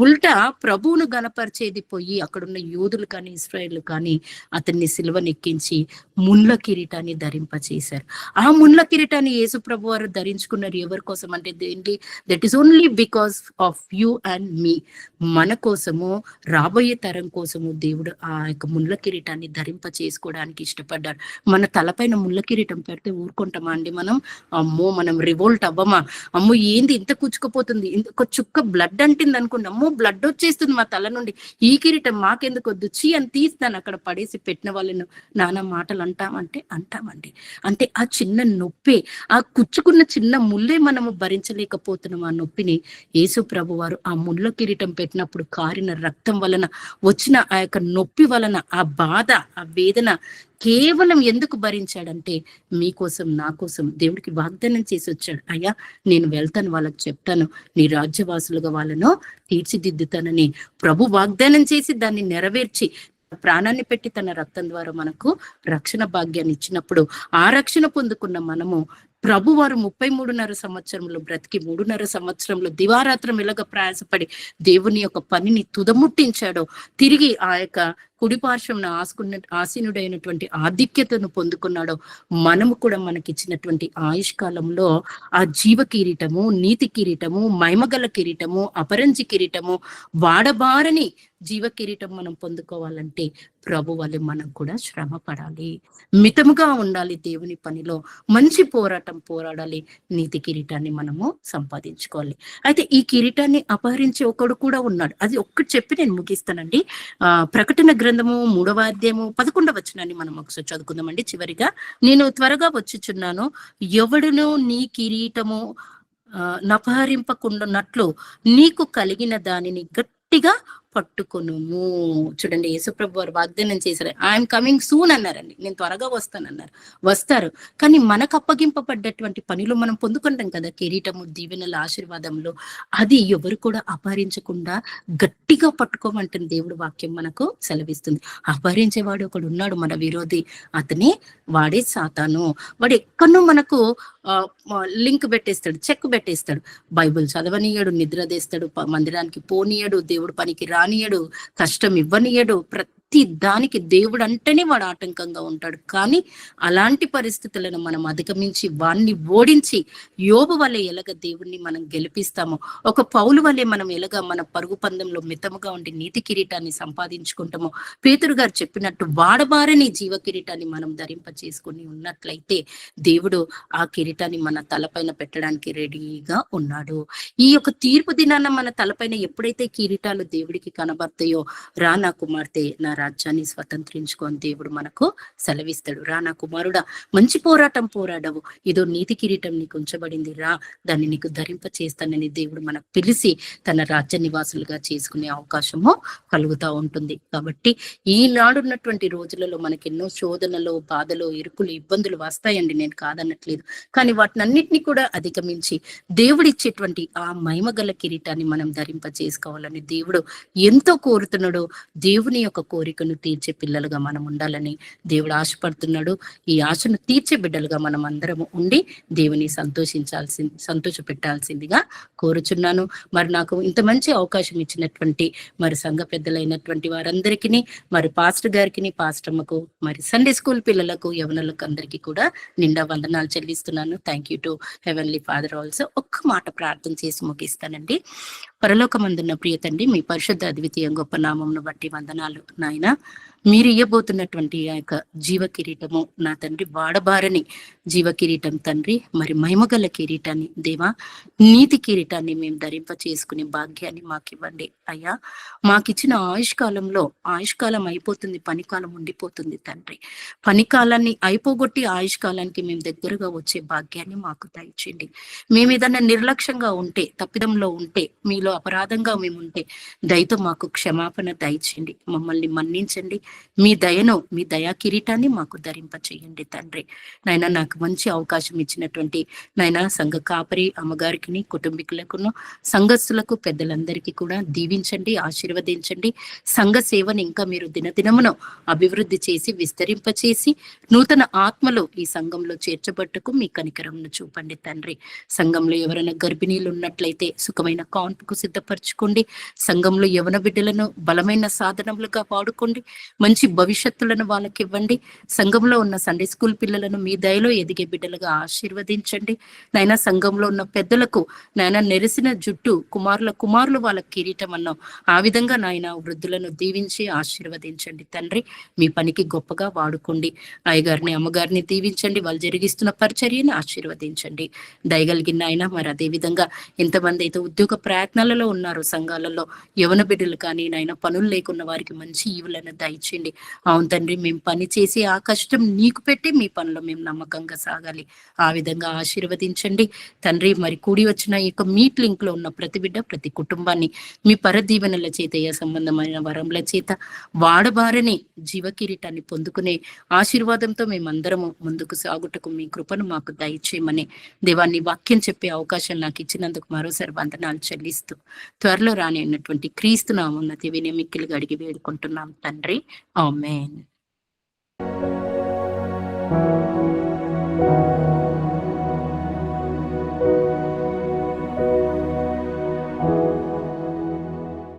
ఉల్టా ప్రభువును గనపరిచేది పోయి అక్కడున్న యూదులు కానీ ఇశ్రాయేలు కానీ అతన్ని సిలువనెక్కించి ముళ్ళ కిరీటాన్ని ధరింపచేశారు. ఆ ముళ్ళ కిరీటాన్ని యేసు ప్రభు వారు ధరించుకున్నారు. ఎవరి కోసం అంటే ఏంటి? That is only because of you and me. మన కోసము, రాబోయే తరం కోసము దేవుడు ఆ యొక్క ముళ్ళ కిరీటాన్ని ధరింప చేసుకోవడానికి ఇష్టపడ్డారు. మన తలపైన ముళ్ళ కిరీటం పెడితే ఊరుకుంటామా అండి మనం? అమ్మో, మనం రివోల్ట్ అవ్వమా? అమ్మో ఏంది ఇంత కూచుకుపోతుంది, ఒక చుక్క బ్లడ్ అంటింది అనుకోండి, అమ్మో బ్లడ్ వచ్చేస్తుంది మా తల నుండి, ఈ కిరీటం మాకెందుకు వద్దు, చీ అని తీస్తాను అక్కడ పడేసి పెట్టిన వాళ్ళను నానా మాటలు అంటామంటే అంటామండి. అంటే ఆ చిన్న నొప్పి, ఆ కుచ్చుకున్న చిన్న ముళ్ళే మనము భరించలేకపోతున్నాం. ఆ నొప్పిని యేసు ప్రభు వారు ఆ ముళ్ళ కిరీటం పెట్టినప్పుడు కారిన రక్తం వలన వచ్చిన ఆ యొక్క నొప్పి వలన ఆ బాధ, ఆ వేదన కేవలం ఎందుకు భరించాడంటే మీకోసం, నా కోసం దేవుడికి వాగ్దానం చేసి వచ్చాడు. అయ్యా నేను వెళ్తాను, వాళ్ళకి చెప్తాను, నీ రాజ్యవాసులుగా వాళ్ళను తీర్చిదిద్దుతానని ప్రభు వాగ్దానం చేసి దాన్ని నెరవేర్చి ప్రాణాన్ని పెట్టి తన రక్తం ద్వారా మనకు రక్షణ భాగ్యాన్ని ఇచ్చినప్పుడు ఆ రక్షణ పొందుకున్న మనము ప్రభువారు 33.5 సంవత్సరంలో బ్రతికి 3.5 సంవత్సరంలో దివారాత్రం ఇలాగ ప్రయాసపడి దేవుని యొక్క పనిని తుదముట్టించాడో, తిరిగి ఆ యొక్క కుడిపార్శ్వం ఆసీనుడైనటువంటి ఆధిక్యతను పొందుకున్నాడో, మనము కూడా మనకిచ్చినటువంటి ఆయుష్కాలంలో ఆ జీవ కిరీటము, నీతి కిరీటము, మహిమగల కిరీటము, అపరంజి కిరీటము, వాడబారని జీవ కిరీటం మనం పొందుకోవాలంటే ప్రభు వలె మనం కూడా శ్రమ పడాలి, మితముగా ఉండాలి, దేవుని పనిలో మంచి పోరాటం పోరాడాలి, నీతి కిరీటాన్ని మనము సంపాదించుకోవాలి. అయితే ఈ కిరీటాన్ని అపహరించే ఒకడు కూడా ఉన్నాడు. అది ఒక్కటి చెప్పి నేను ముగిస్తానండి. ప్రకటన గ్రంథము 3వ అధ్యాయము 11వ వచనాన్ని మనం ఒకసారి చదువుకుందామండి. చివరిగా, నేను త్వరగా వచ్చుచున్నాను, ఎవడును నీ కిరీటము నపహరింపకుండానట్లు నీకు కలిగిన దానిని గట్టిగా పట్టుకొనుము. చూడండి, యేసుప్రభు వారు వాగ్దానం చేశారు, ఐఎమ్ కమింగ్ సూన్ అన్నారండి. నేను త్వరగా వస్తానన్నారు. వస్తారు. కానీ మనకు అప్పగింపబడ్డటువంటి పనిలో మనం పొందుకుంటాం కదా, కిరీటము, దీవెనల, ఆశీర్వాదంలో. అది ఎవరు కూడా అపహరించకుండా గట్టిగా పట్టుకోమంటుంది దేవుడు వాక్యం మనకు సెలవిస్తుంది. అపహరించేవాడు ఒకడు ఉన్నాడు, మన విరోధి. అతనే వాడే సాతాను. వాడు ఎక్కడో మనకు లింక్ పెట్టేస్తాడు, చెక్ పెట్టేస్తాడు. బైబిల్ చదవనీయడు, నిద్రదేస్తాడు, మందిరానికి పోనీయడు, దేవుడు పనికి రానియడు, కష్టం ఇవ్వనీయడు. ప్రతి దానికి దేవుడు అంటేనే వాడు ఆటంకంగా ఉంటాడు. కానీ అలాంటి పరిస్థితులను మనం అధిగమించి వాణ్ణి ఓడించి యోబు వలె ఎలాగ దేవుణ్ణి మనం గెలిపిస్తామో, ఒక పౌలు వలె మనం ఎలాగ మన పరుగు పందెంలో మితముగా ఉండి నీతి కిరీటాన్ని సంపాదించుకుంటామో, పేతురు గారు చెప్పినట్టు వాడబారని జీవ కిరీటాన్ని మనం ధరింప చేసుకుని ఉన్నట్లయితే దేవుడు ఆ కిరీటాన్ని మన తలపైన పెట్టడానికి రెడీగా ఉన్నాడు. ఈ యొక్క తీర్పు దినాన మన తలపైన ఎప్పుడైతే కిరీటాలు దేవుడికి కనబడతాయో, రా నా కుమార్తె, నా రాజ్యాన్ని స్వతంత్రించుకొని దేవుడు మనకు సెలవిస్తాడు. రా నా కుమారుడా, మంచి పోరాటం పోరాడవు, ఇదో నీతి కిరీటం నీకు ఉంచబడింది, రా దాన్ని నీకు ధరింప చేస్తానని దేవుడు మనకు పిలిచి తన రాజ్య నివాసులుగా చేసుకునే అవకాశము కలుగుతూ ఉంటుంది. కాబట్టి ఈనాడున్నటువంటి రోజులలో మనకెన్నో శోధనలు, బాధలు, ఇరుకులు, ఇబ్బందులు వస్తాయండి, నేను కాదనట్లేదు. కానీ వాటినన్నిటినీ కూడా అధిగమించి దేవుడిచ్చేటువంటి ఆ మహిమగల కిరీటాన్ని మనం ధరింప చేసుకోవాలని దేవుడు ఎంతో కోరుతున్నాడు. దేవుని యొక్క కోరికను తీర్చే పిల్లలుగా మనం ఉండాలని దేవుడు ఆశపడుతున్నాడు. ఈ ఆశను తీర్చే బిడ్డలుగా మనం అందరము ఉండి దేవుని సంతోష పెట్టాల్సిందిగా కోరుచున్నాను. మరి నాకు ఇంత మంచి అవకాశం ఇచ్చినటువంటి మరి సంఘ పెద్దలైనటువంటి వారందరికీ, మరి పాస్టర్ గారికి, పాస్టర్ అమ్మకు, మరి సండే స్కూల్ పిల్లలకు, యవనులకు అందరికీ కూడా నిండా వందనాలు చెల్లిస్తున్నాను. Thank you to heavenly father also. ఒక్క మాట ప్రార్థన చేసి ముగిస్తానండి. పరలోకమందున్న ప్రియ తండ్రి, మీ పరిశుద్ధ అద్వితీయ గొప్ప నామమును బట్టి వందనాలు నాయన. మీరు ఇయ్యబోతున్నటువంటి ఆ యొక్క జీవ కిరీటము నా తండ్రి, వాడబారని జీవ కిరీటం తండ్రి, మరి మహిమగల కిరీటాన్ని దేవా, నీతి కిరీటాన్ని మేము ధరింప చేసుకునే భాగ్యాన్ని మాకు ఇవ్వండి అయ్యా. మాకిచ్చిన ఆయుష్కాలంలో, ఆయుష్కాలం అయిపోతుంది, పనికాలం ఉండిపోతుంది తండ్రి. పనికాలాన్ని అయిపోగొట్టి ఆయుష్కాలానికి మేము దగ్గరగా వచ్చే భాగ్యాన్ని మాకు దయచేయండి. మేము ఏదన్నా నిర్లక్ష్యంగా ఉంటే, తప్పిదంలో ఉంటే, మీలో అపరాధంగా మేము ఉంటే దయతో మాకు క్షమాపణ దయచేయండి, మమ్మల్ని మన్నించండి. మీ దయను, మీ దయా కిరీటాన్ని మాకు ధరింప చేయండి తండ్రి. నాయన, నాకు మంచి అవకాశం ఇచ్చినటువంటి నాయన సంఘ కాపరి అమ్మగారికి, కుటుంబీకులకును, సంఘస్థులకు, పెద్దలందరికీ కూడా దీవించండి, ఆశీర్వదించండి. సంఘ సేవను ఇంకా మీరు దినదినమును అభివృద్ధి చేసి విస్తరింపచేసి నూతన ఆత్మలు ఈ సంఘంలో చేర్చబట్టుకు మీ కనికరంను చూపండి తండ్రి. సంఘంలో ఎవరైనా గర్భిణీలు ఉన్నట్లయితే సుఖమైన కాన్పుకు సిద్ధపరచుకోండి. సంఘంలో యవన బిడ్డలను బలమైన సాధనములుగా వాడుకోండి. మంచి భవిష్యత్తులను వాళ్ళకి ఇవ్వండి. సంఘంలో ఉన్న సండే స్కూల్ పిల్లలను మీ దయలో ఎదిగే బిడ్డలుగా ఆశీర్వదించండి. నాయన, సంఘంలో ఉన్న పెద్దలకు నాయన నెరిసిన జుట్టు కుమారులు వాళ్ళ కిరీటం అన్నాం. ఆ విధంగా నాయన వృద్ధులను దీవించి ఆశీర్వదించండి తండ్రి. మీ పనికి గొప్పగా వాడుకోండి. అయ్యగారిని, అమ్మగారిని దీవించండి. వాళ్ళు జరిగిస్తున్న పరిచర్యని ఆశీర్వదించండి. దయగలిగిన ఆయన, మరి అదే విధంగా ఎంతమంది అయితే ఉద్యోగ ప్రయత్నాలలో ఉన్నారు సంఘాలలో, యవన బిడ్డలు కానీ నాయన పనులు లేకున్న వారికి మంచి ఈవులను దయచేయండి. అవును తండ్రి, మేము పని చేసి ఆ కష్టం నీకు పెట్టి మీ పనిలో మేము నమ్మకంగా సాగాలి. ఆ విధంగా ఆశీర్వదించండి తండ్రి. మరి కూడి వచ్చిన ఈ యొక్క మీట్ లింక్ లో ఉన్న ప్రతి బిడ్డ, ప్రతి కుటుంబాన్ని మీ పరదీవెనల చేత, ఏ సంబంధమైన వరముల చేత వాడబారని జీవ కిరీటాన్ని పొందుకునే ఆశీర్వాదంతో మేమందరము ముందుకు సాగుటకు మీ కృపను మాకు దయచేయమని దేవాన్ని వాక్యం చెప్పే అవకాశం నాకు ఇచ్చినందుకు మరోసారి వందనాలు చెల్లిస్తూ, త్వరలో రాని అన్నటువంటి క్రీస్తు నామమున వినయమిక్కిలుగా అడిగి వేడుకుంటున్నాం తండ్రి. ఆమేన్.